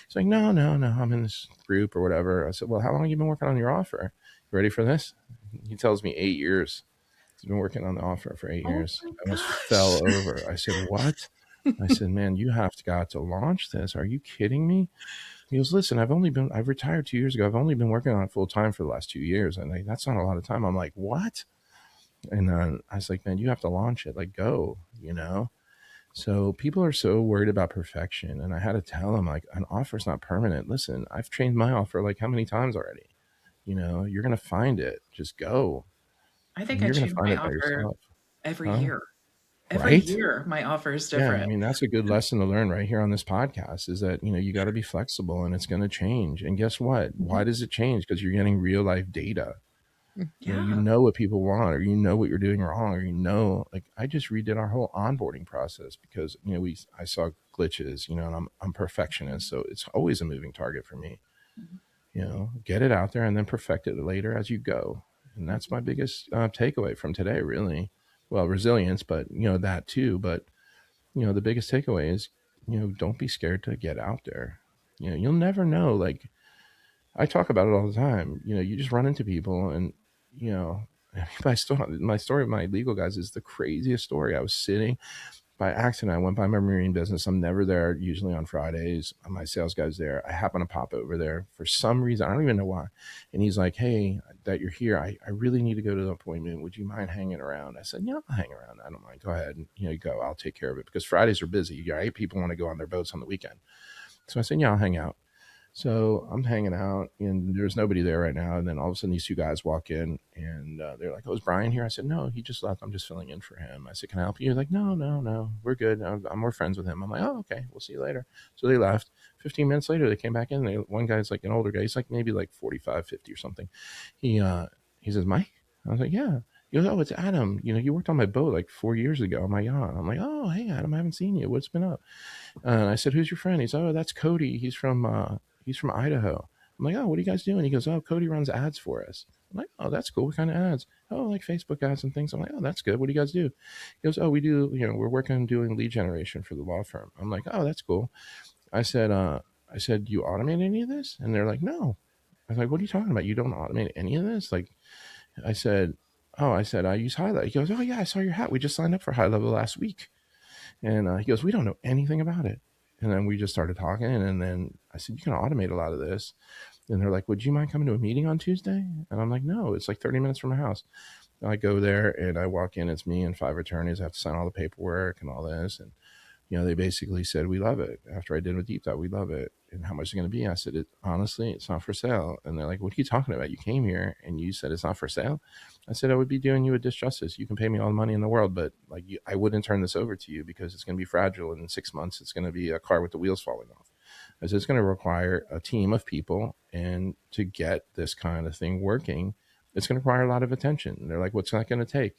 He's like, no, I'm in this group or whatever. I said, well, how long have you been working on your offer? You ready for this? He tells me 8 years. He's been working on the offer for 8 years. I almost fell over. I said, what? I said, man, you have got to launch this. Are you kidding me? He goes, listen, I've retired 2 years ago. I've only been working on it full time for the last 2 years. And that's not a lot of time. I'm like, what? And I was like, man, you have to launch it. Like, go, So people are so worried about perfection. And I had to tell them, like, an offer is not permanent. Listen, I've changed my offer like how many times already? You're going to find it. Just go. I think I change my offer every year. Every year, my offer is different. Yeah, I mean, that's a good lesson to learn right here on this podcast is that, you got to be flexible and it's going to change. And guess what? Mm-hmm. Why does it change? Because you're getting real life data. Yeah. You know what people want, or what you're doing wrong, or like I just redid our whole onboarding process because I saw glitches, and I'm perfectionist, so it's always a moving target for me. get it out there and then perfect it later as you go. And that's my biggest takeaway from today, really. Well, resilience, but that too. But the biggest takeaway is, don't be scared to get out there. You'll never know. Like, I talk about it all the time. You just run into people, and my story of my legal guys is the craziest story. I was sitting by accident. I went by my marine business. I'm never there usually on Fridays. My sales guy's there. I happen to pop over there for some reason. I don't even know why. And he's like, "Hey, that you're here. I really need to go to the appointment. Would you mind hanging around?" I said, "Yeah, I'll hang around. I don't mind. Go ahead. And, you go. I'll take care of it because Fridays are busy. Right? People want to go on their boats on the weekend." So I said, "Yeah, I'll hang out." So I'm hanging out, and there's nobody there right now. And then all of a sudden, these two guys walk in, and they're like, "Oh, is Brian here?" I said, "No, he just left. I'm just filling in for him." I said, "Can I help you?" He's like, "No, no, no, we're good. We're friends with him." I'm like, "Oh, okay. We'll see you later." So they left. 15 minutes later, they came back in. One guy's like an older guy. He's like maybe like 45, 50 or something. He says, "Mike?" I was like, "Yeah." He goes, "Oh, it's Adam. You worked on my boat like 4 years ago on my yacht." I'm like, "Oh, hey, Adam, I haven't seen you. What's been up?" And I said, "Who's your friend?" He's, "Oh, that's Cody. He's from Idaho." I'm like, "Oh, what are you guys doing?" He goes, "Oh, Cody runs ads for us." I'm like, "Oh, that's cool. What kind of ads?" "Oh, like Facebook ads and things." I'm like, "Oh, that's good. What do you guys do?" He goes, "Oh, we do, we're working on doing lead generation for the law firm." I'm like, "Oh, that's cool." I said, "Do you automate any of this?" And they're like, "No." I was like, "What are you talking about? You don't automate any of this?" Like, I said, "I use HighLevel." He goes, "Oh yeah, I saw your hat. We just signed up for HighLevel last week." And he goes, "We don't know anything about it." And then we just started talking. And then I said, "You can automate a lot of this." And they're like, "Would you mind coming to a meeting on Tuesday?" And I'm like, "No, it's like 30 minutes from my house." I go there and I walk in. It's me and 5 attorneys. I have to sign all the paperwork and all this. And they basically said, "We love it." After I did a deep dive, "We love it." And how much is it going to be? I said, "Honestly, it's not for sale." And they're like, "What are you talking about? You came here and you said it's not for sale." I said, "I would be doing you a disjustice. You can pay me all the money in the world, but like I wouldn't turn this over to you because it's going to be fragile. And in 6 months, it's going to be a car with the wheels falling off." I said, "It's going to require a team of people. And to get this kind of thing working, it's going to require a lot of attention." And they're like, "What's that going to take?"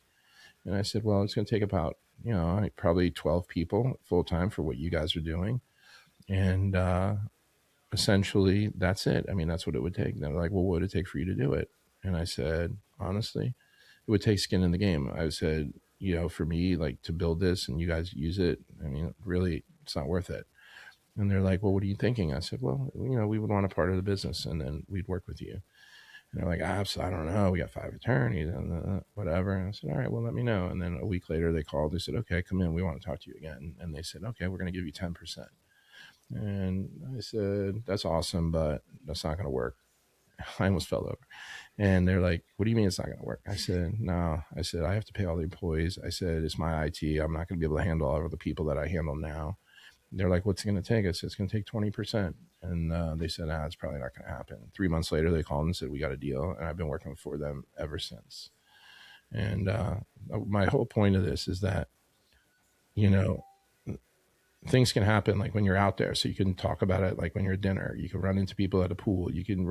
And I said, "Well, it's going to take about, probably 12 people full time for what you guys are doing. And essentially, that's it. I mean, that's what it would take." And they're like, "Well, what would it take for you to do it?" And I said, "Honestly, it would take skin in the game." I said, "For me, like to build this and you guys use it, I mean, really, it's not worth it." And they're like, "Well, what are you thinking?" I said, "Well, we would want a part of the business and then we'd work with you." And they're like, "I don't know. We got 5 attorneys and whatever." And I said, "All right, well, let me know." And then a week later, they called. They said, "Okay, come in. We want to talk to you again." And they said, "Okay, we're going to give you 10%." And I said, "That's awesome, but that's not going to work." I almost fell over. And they're like, "What do you mean it's not going to work?" I said, "No." I said, "I have to pay all the employees." I said, "It's my IT. I'm not going to be able to handle all of the people that I handle now." They're like, "What's it going to take?" I said, "It's going to take 20%." And they said, "It's probably not going to happen." 3 months later, they called and said, "We got a deal." And I've been working for them ever since. And my whole point of this is that, you know, things can happen like when you're out there. So you can talk about it like when you're at dinner. You can run into people at a pool. You can,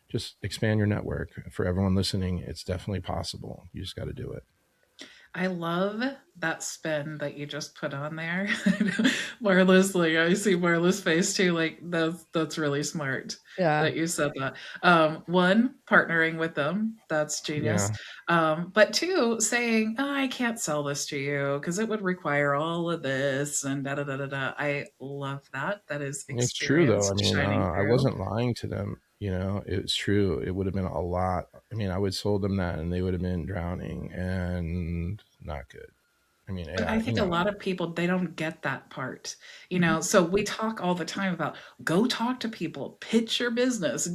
just expand your network. For everyone listening, it's definitely possible. You just got to do it. I love that spin that you just put on there. Marla's like, I see Marla's face too. Like that's really smart Yeah. that you said that. One, partnering with them, that's genius. Yeah, But two, saying, oh, I can't sell this to you because it would require all of this and da da da da da. I love that. That is it's true though. experience I mean, shining I through. wasn't lying to them. It's true. It would have been a lot. I mean, I would have sold them that and they would have been drowning and not good. I mean, And I yeah, think a lot of people, they don't get that part, you Mhm. know? So we talk all the time about go talk to people, pitch your business,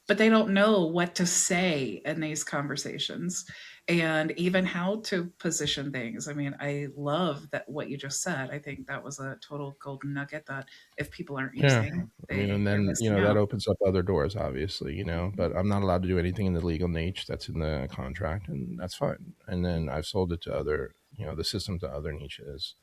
but they don't know what to say in these conversations and even how to position things. I mean, I love that what you just said. I think that was a total golden nugget that if people aren't Yeah. using, I mean, and they're then, missing that out. opens up other doors, obviously, but I'm not allowed to do anything in the legal niche that's in the contract, and that's fine. And then I've sold it to other, the system to other niches,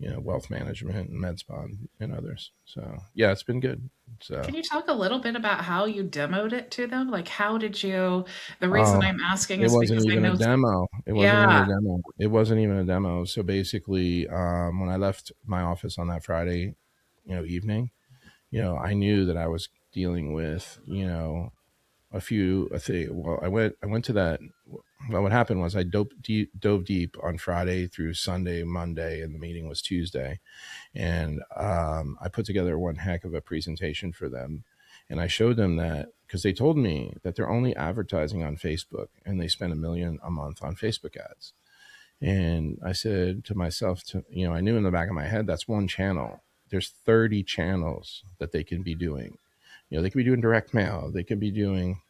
wealth management and med spa and others. So yeah, it's been good. So, Can you talk a little bit about how you demoed it to them? Like, how did you the reason oh, I'm asking it is wasn't because I even a know. demo. It wasn't even a Yeah. demo. It wasn't even a demo. So basically, when I left my office on that Friday, evening, I knew that I was dealing with, a thing. Well, I went to that. Well, what happened was I dove deep on Friday through Sunday, Monday, and the meeting was Tuesday. And I put together one heck of a presentation for them. And I showed them that because they told me that they're only advertising on Facebook and they spend $1 million a month on Facebook ads. And I said to myself, I knew in the back of my head, that's one channel. There's 30 channels that they can be doing. They could be doing direct mail. They could be doing,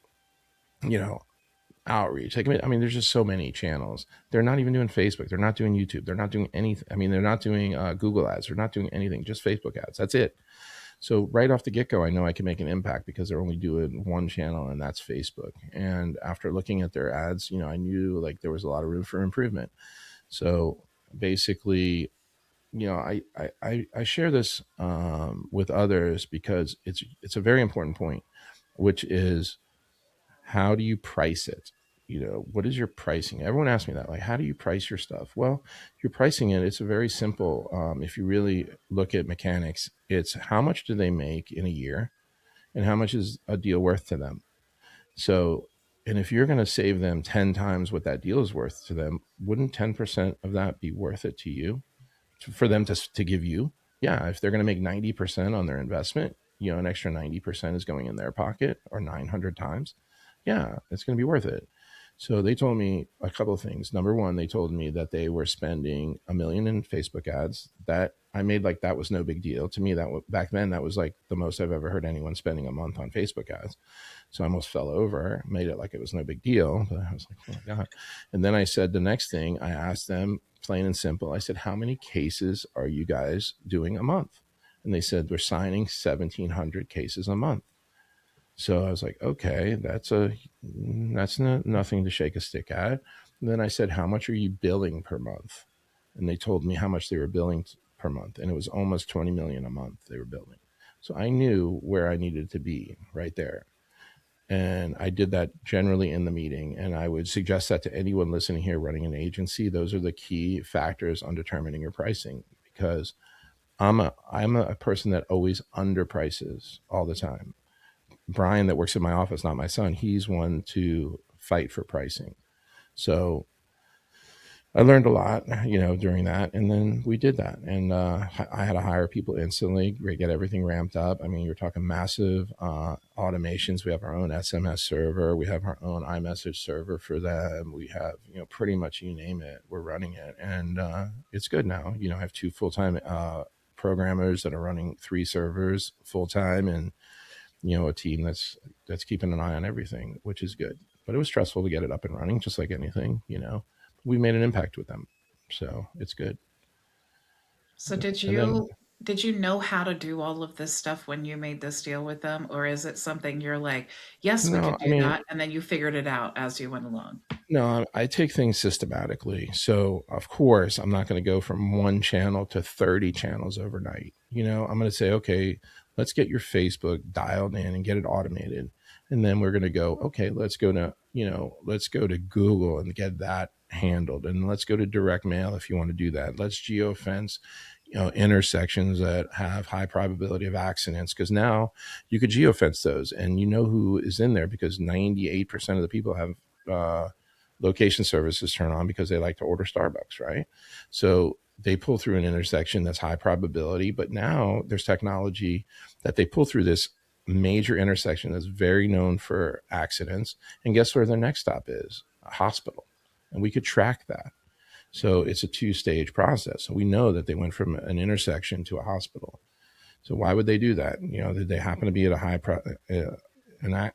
outreach. There's just so many channels. They're not even doing Facebook. They're not doing YouTube. They're not doing anything. They're not doing Google ads. They're not doing anything, just Facebook ads. That's it. So right off the get-go, I know I can make an impact because they're only doing one channel, and that's Facebook. And after looking at their ads, I knew like there was a lot of room for improvement. So basically, I share this with others because it's a very important point, which is how do you price it? What is your pricing? Everyone asks me that, like, how do you price your stuff? Well, you're pricing it. It's a very simple. If you really look at mechanics, it's how much do they make in a year and how much is a deal worth to them? So, and if you're going to save them 10 times what that deal is worth to them, wouldn't 10% of that be worth it to you, for them to give you? Yeah. If they're going to make 90% on their investment, an extra 90% is going in their pocket, or 900 times. Yeah, it's going to be worth it. So they told me a couple of things. Number one, they told me that they were spending $1 million in Facebook ads. That I made like that was no big deal to me. Back then, that was like the most I've ever heard anyone spending a month on Facebook ads. So I almost fell over, made it like it was no big deal. But I was like, oh my God. And then I said the next thing, I asked them, plain and simple, I said, how many cases are you guys doing a month? And they said, we're signing 1,700 cases a month. So I was like, okay, that's nothing to shake a stick at. And then I said, how much are you billing per month? And they told me how much they were billing per month. And it was almost 20 million a month they were billing. So I knew where I needed to be right there. And I did that generally in the meeting. And I would suggest that to anyone listening here running an agency. Those are the key factors on determining your pricing, because I'm a person that always underprices all the time. Brian, that works in my office, not my son, he's one to fight for pricing. So I learned a lot, during that. And then we did that. And I had to hire people instantly, get everything ramped up. You're talking massive automations. We have our own SMS server. We have our own iMessage server for them. We have, pretty much you name it, we're running it. And it's good now. I have 2 full-time programmers that are running 3 servers full-time, and a team that's keeping an eye on everything, which is good. But it was stressful to get it up and running, just like anything. We made an impact with them, so it's good. So did you know how to do all of this stuff when you made this deal with them, or is it something you're like, yes, we could do that, and then you figured it out as you went along? No, I take things systematically. So of course, I'm not going to go from one channel to 30 channels overnight. I'm going to say, okay, let's get your Facebook dialed in and get it automated. And then we're going to go, okay, let's go to Google and get that handled. And let's go to direct mail if you want to do that. Let's geofence, intersections that have high probability of accidents, because now you could geofence those and who is in there, because 98% of the people have location services turn on because they like to order Starbucks, right? So they pull through an intersection that's high probability, but now there's technology that they pull through this major intersection that's very known for accidents. And guess where their next stop is? A hospital. And we could track that. So it's a 2-stage process. So we know that they went from an intersection to a hospital. So why would they do that? Did they happen to be at a high,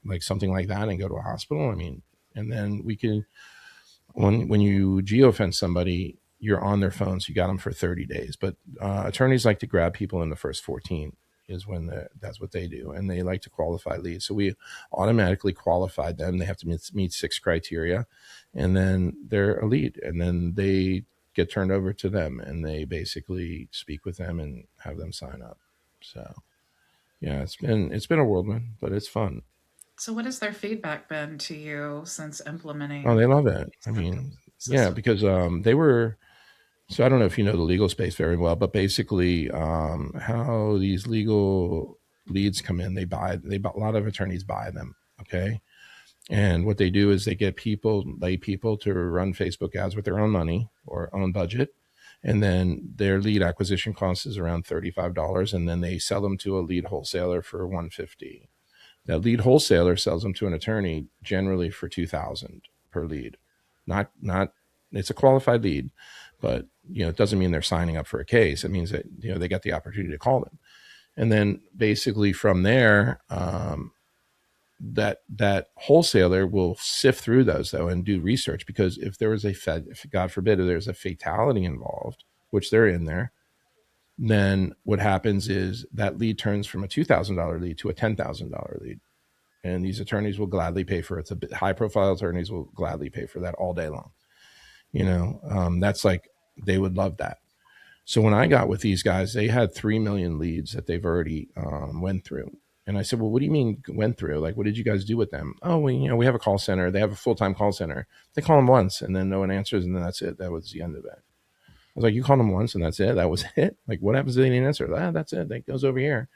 like something like that and go to a hospital? And then we can, when you geofence somebody, you're on their phone, so you got them for 30 days. But attorneys like to grab people in the first 14 is when that's what they do. And they like to qualify leads. So we automatically qualified them. They have to meet 6 criteria, and then they're a lead. And then they get turned over to them, and they basically speak with them and have them sign up. So yeah, it's been a whirlwind, but it's fun. So what has their feedback been to you since implementing? Oh, they love it. Yeah, because they were, so I don't know if you know the legal space very well, but basically how these legal leads come in, a lot of attorneys buy them. Okay. And what they do is they get lay people to run Facebook ads with their own money or own budget. And then their lead acquisition cost is around $35. And then they sell them to a lead wholesaler for $150. That lead wholesaler sells them to an attorney generally for $2,000 per lead. Not, it's a qualified lead, but it doesn't mean they're signing up for a case. It means that, they get the opportunity to call them. And then basically from there, that wholesaler will sift through those though and do research, because if there was if God forbid, if there's a fatality involved, which they're in there, then what happens is that lead turns from a $2,000 lead to a $10,000 lead. And these attorneys will gladly pay for it. It's a bit high profile attorneys will gladly pay for that all day long. That's like, they would love that. So when I got with these guys, they had 3 million leads that they've already went through. And I said, well, what do you mean went through? Like, what did you guys do with them? Oh, well, we have a call center. They have a full-time call center. They call them once and then no one answers. And then that's it. That was the end of it. I was like, you called them once and that's it. That was it. Like, what happens if they didn't answer? That's it. That goes over here.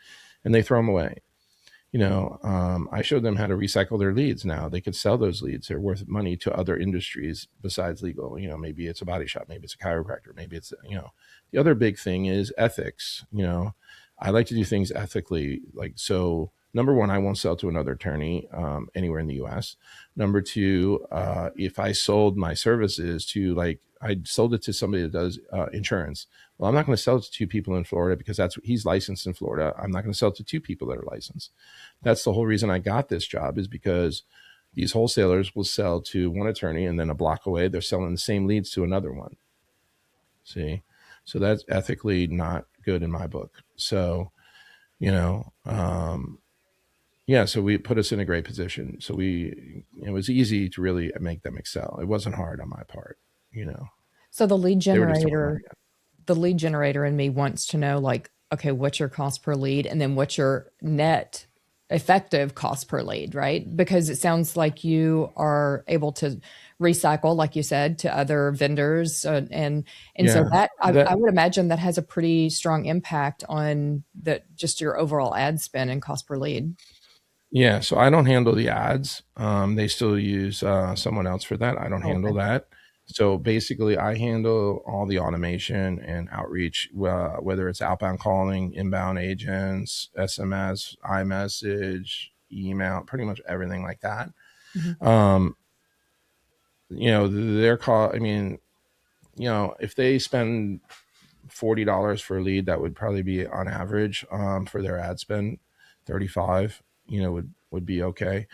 And they throw them away. I showed them how to recycle their leads. Now they could sell those leads. They're worth money to other industries besides legal. Maybe it's a body shop, maybe it's a chiropractor, maybe it's, the other big thing is ethics. I like to do things ethically. Like, so number one, I won't sell to another attorney anywhere in the US. Number two, if I sold my services to, like, I sold it to somebody that does insurance. Well, I'm not going to sell it to two people in Florida because he's licensed in Florida. I'm not going to sell it to two people that are licensed. That's the whole reason I got this job, is because these wholesalers will sell to one attorney and then a block away, they're selling the same leads to another one. See? So that's ethically not good in my book. So, so we put us in a great position. So it was easy to really make them excel. It wasn't hard on my part, So the lead They were just throwing money at it. the lead generator in me wants to know, like, okay, what's your cost per lead? And then what's your net effective cost per lead, right? Because it sounds like you are able to recycle, like you said, to other vendors. And so Yeah, I would imagine that has a pretty strong impact on just your overall ad spend and cost per lead. yeah. So I don't handle the ads. They still use someone else for that. I don't handle that. So basically, I handle all the automation and outreach, whether it's outbound calling, inbound agents, SMS, iMessage, email, pretty much everything like that. Mm-hmm. Their call. I mean, if they spend $40 for a lead, that would probably be on average for their ad spend. 35, would be okay.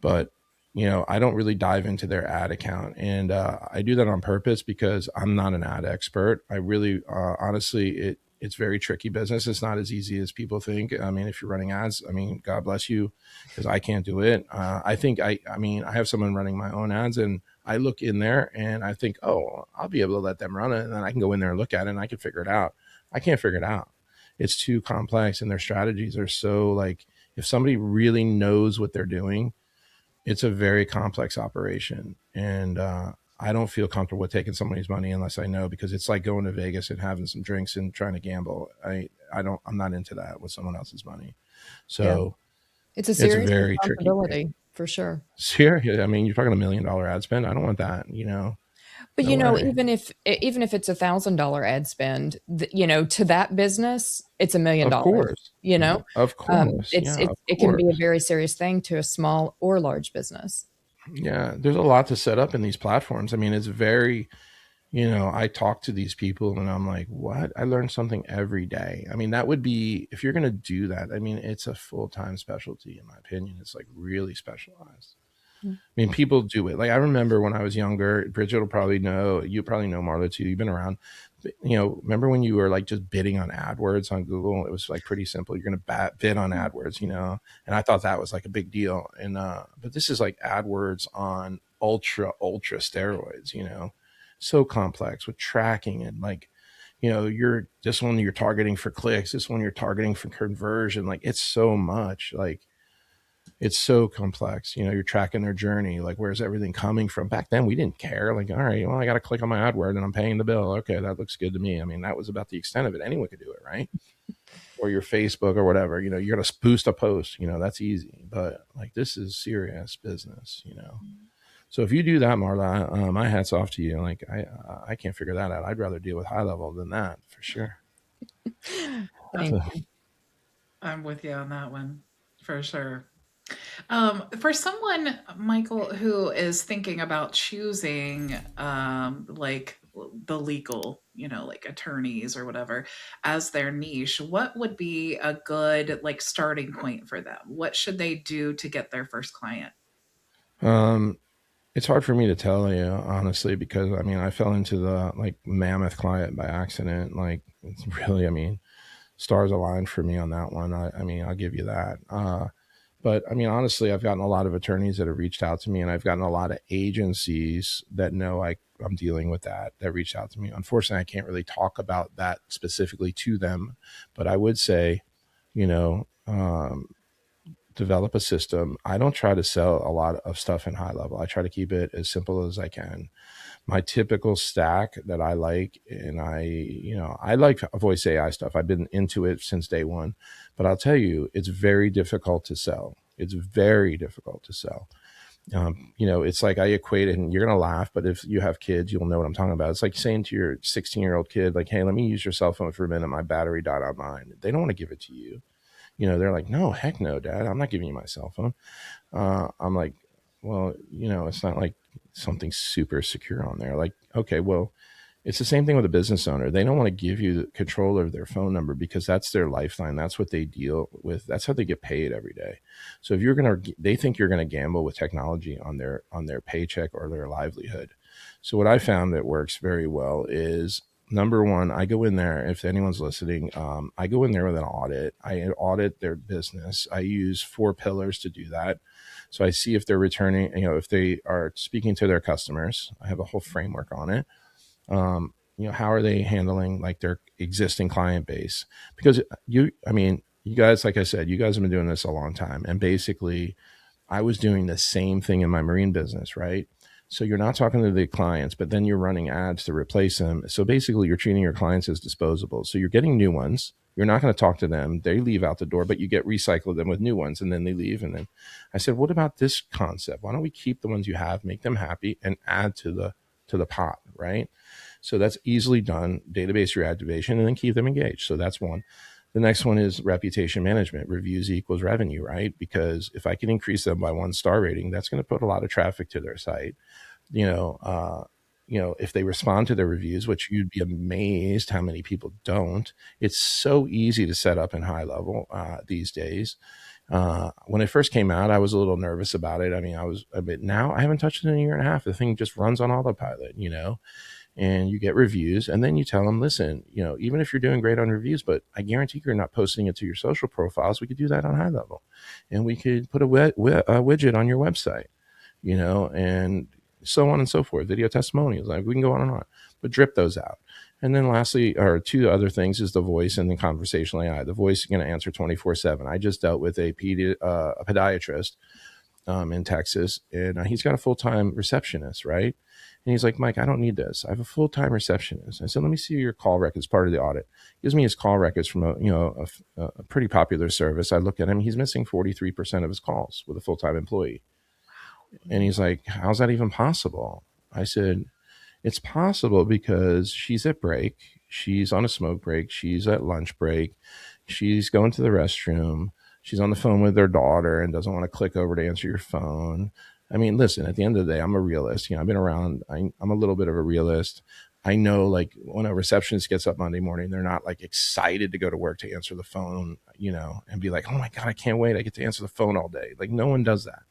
But I don't really dive into their ad account, and I do that on purpose because I'm not an ad expert. I really, honestly, it's very tricky business. It's not as easy as people think. I mean, if you're running ads, I mean, God bless you, because I can't do it. I think I have someone running my own ads, and I look in there and I think, oh, I'll be able to let them run it, and then I can go in there and look at it and I can figure it out. I can't figure it out. It's too complex, and their strategies are so, like, if somebody really knows what they're doing, it's a very complex operation. And I don't feel comfortable with taking somebody's money unless I know, because it's like going to Vegas and having some drinks and trying to gamble. I'm not into that with someone else's money. So it's a serious very tricky responsibility for sure. Seriously, I mean, you're talking $1 million ad spend. I don't want that, But No way. even if it's $1,000 ad spend, to that business, it's $1 million. Of course. Of course. It can be a very serious thing to a small or large business. Yeah, there's a lot to set up in these platforms. I mean, it's very, I talk to these people and I'm like, what? I learn something every day. I mean, that would be, if you're going to do that, I mean, it's a full-time specialty, in my opinion. It's like really specialized. I mean, people do it. Like, I remember when I was younger, Bridget will probably know, you probably know, Marla, too. You've been around. Remember when you were like just bidding on AdWords on Google? It was like pretty simple. You're going to bid on AdWords, and I thought that was like a big deal. And, but this is like AdWords on ultra steroids, so complex with tracking and, like, this one you're targeting for clicks, this one you're targeting for conversion. Like, it's so much, like, It's so complex. You're tracking their journey. Like, where's everything coming from? Back then, we didn't care. Like, all right, well, I got to click on my AdWord and I'm paying the bill. Okay, that looks good to me. I mean, that was about the extent of it. Anyone could do it, right? Or your Facebook or whatever. You're going to boost a post. That's easy. But like, this is serious business. So if you do that, Marla, my hat's off to you. Like, I can't figure that out. I'd rather deal with HighLevel than that, for sure. Thank So, you. I'm with you on that one for sure. For someone, Michael, who is thinking about choosing like the legal, like attorneys or whatever as their niche, what would be a good like starting point for them? What should they do to get their first client? it's hard for me to tell you, honestly, because I mean, I fell into the like mammoth client by accident. Like, it's really, I mean, stars aligned for me on that one. I mean, I'll give you that. But I mean, honestly, I've gotten a lot of attorneys that have reached out to me, and I've gotten a lot of agencies that know I'm dealing with that reached out to me. Unfortunately, I can't really talk about that specifically to them, but I would say, you know, develop a system. I don't try to sell a lot of stuff in HighLevel. I try to keep it as simple as I can. My typical stack that I like, and I like voice AI stuff. I've been into it since day one, but I'll tell you, it's very difficult to sell. It's very difficult to sell. It's like I equate it, and you're going to laugh, but if you have kids, you'll know what I'm talking about. It's like saying to your 16-year-old kid, like, hey, let me use your cell phone for a minute. My battery died on mine. They don't want to give it to you. They're like, no, heck no, Dad. I'm not giving you my cell phone. I'm like, well, it's not like something super secure on there. Like, okay, well, it's the same thing with a business owner. They don't want to give you the control of their phone number because that's their lifeline. That's what they deal with. That's how they get paid every day. So if they think you're going to gamble with technology on their paycheck or their livelihood. So what I found that works very well is, number one, I go in there, if anyone's listening, I go in there with an audit. I audit their business. I use 4 pillars to do that. So I see if they're returning, if they are speaking to their customers. I have a whole framework on it. How are they handling like their existing client base? Because you guys, like I said, you guys have been doing this a long time. And basically, I was doing the same thing in my marine business, right? So you're not talking to the clients, but then you're running ads to replace them. So basically, you're treating your clients as disposable. So you're getting new ones. You're not going to talk to them. They leave out the door, but you get recycled them with new ones, and then they leave. And then I said, what about this concept? Why don't we keep the ones you have, make them happy, and add to the pot, right? So that's easily done. Database reactivation, and then keep them engaged. So that's one. The next one is reputation management. Reviews equals revenue, right? Because if I can increase them by 1 star rating, that's going to put a lot of traffic to their site. If they respond to their reviews, which you'd be amazed how many people don't. It's so easy to set up in HighLevel these days. When it first came out, I was a little nervous about it. I mean, now I haven't touched it in a year and a half. The thing just runs on autopilot, and you get reviews, and then you tell them, listen, even if you're doing great on reviews, but I guarantee you're not posting it to your social profiles. We could do that on HighLevel, and we could put a widget on your website, and so on and so forth. Video testimonials, like we can go on and on, but drip those out. And then lastly, or 2 other things, is the voice and the conversational AI. The voice is going to answer 24/7. I just dealt with a podiatrist in Texas, and he's got a full-time receptionist, right? And he's like, Mike, I don't need this. I have a full-time receptionist. I said, let me see your call records, part of the audit. He gives me his call records from a pretty popular service. I look at him. He's missing 43% of his calls with a full-time employee. And he's like, how's that even possible? I said, it's possible because she's at break. She's on a smoke break. She's at lunch break. She's going to the restroom. She's on the phone with her daughter and doesn't want to click over to answer your phone. I mean, listen, at the end of the day, I'm a realist. I've been around. I'm a little bit of a realist. I know, like, when a receptionist gets up Monday morning, they're not like excited to go to work to answer the phone, and be like, oh my God, I can't wait. I get to answer the phone all day. Like, no one does that.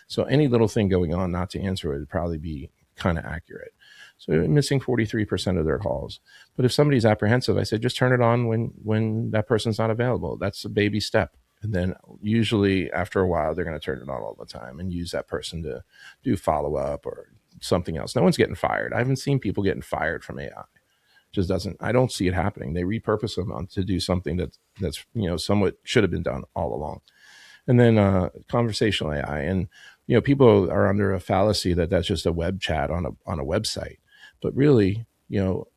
So any little thing going on not to answer it would probably be kind of accurate. So missing 43% of their calls. But if somebody's apprehensive, I said, just turn it on when that person's not available. That's a baby step. And then usually after a while, they're going to turn it on all the time and use that person to do follow-up or something else. No one's getting fired. I haven't seen people getting fired from AI. Just doesn't. I don't see it happening. They repurpose them to do something that's somewhat should have been done all along. And then conversational AI. And, people are under a fallacy that that's just a web chat on a website. But really,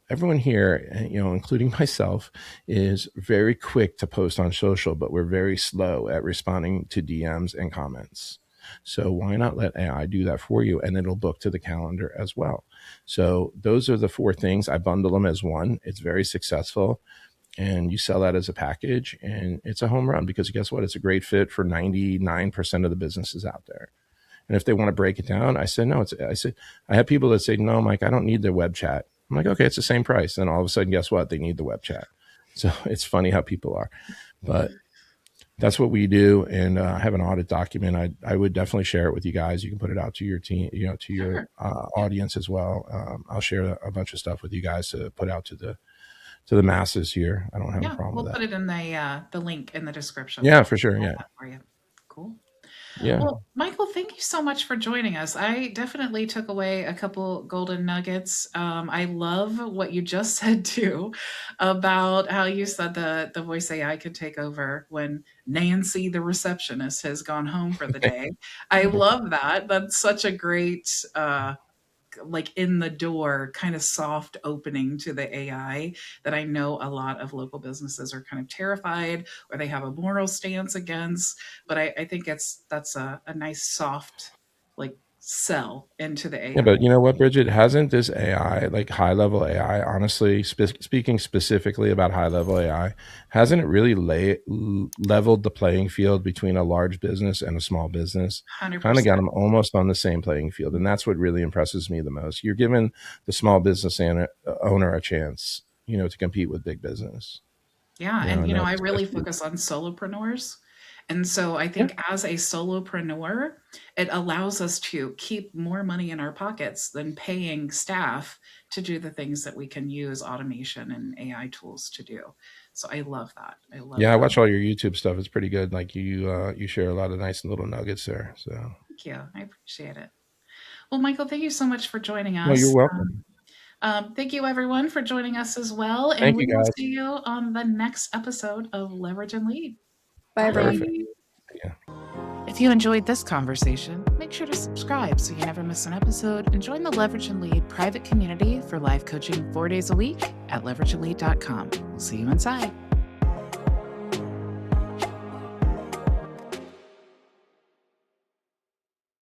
everyone here, including myself, is very quick to post on social, but we're very slow at responding to DMs and comments. So why not let AI do that for you, and it'll book to the calendar as well. So those are the 4 things. I bundle them as one. It's very successful, and you sell that as a package, and it's a home run, because guess what? It's a great fit for 99% of the businesses out there. And if they want to break it down, I said, no, I have people that say, no, Mike, I don't need the web chat. I'm like, okay, it's the same price. And all of a sudden, guess what? They need the web chat. So it's funny how people are, but that's what we do. And I have an audit document. I would definitely share it with you guys. You can put it out to your team, to your audience as well. I'll share a bunch of stuff with you guys to put out to the masses here. I don't have a problem with that. We'll put it in the link in the description. Yeah, for sure. Yeah. For you. Cool. Yeah. Well, Michael, thank you so much for joining us. I definitely took away a couple golden nuggets. I love what you just said too, about how you said the voice AI could take over when Nancy, the receptionist, has gone home for the day. I love that. That's such a great like in the door kind of soft opening to the AI that I know a lot of local businesses are kind of terrified, or they have a moral stance against. But I think that's a nice soft like sell into the AI. Yeah, but you know what, Bridget? Hasn't this AI, like HighLevel AI, honestly, speaking specifically about HighLevel AI, hasn't it really leveled the playing field between a large business and a small business? 100%. Kind of got them almost on the same playing field. And that's what really impresses me the most. You're giving the small business owner a chance, to compete with big business. Yeah. And, I really focus on solopreneurs. And so I think as a solopreneur, it allows us to keep more money in our pockets than paying staff to do the things that we can use automation and AI tools to do. So I love that. I watch all your YouTube stuff. It's pretty good. Like you share a lot of nice little nuggets there. So thank you. I appreciate it. Well, Michael, thank you so much for joining us. No, you're welcome. Thank you, everyone, for joining us as well. And we will see you on the next episode of Leverage and Lead. Bye, everyone. Yeah. If you enjoyed this conversation, make sure to subscribe so you never miss an episode, and join the Leverage and Lead private community for live coaching 4 days a week at leverageandlead.com. We'll see you inside.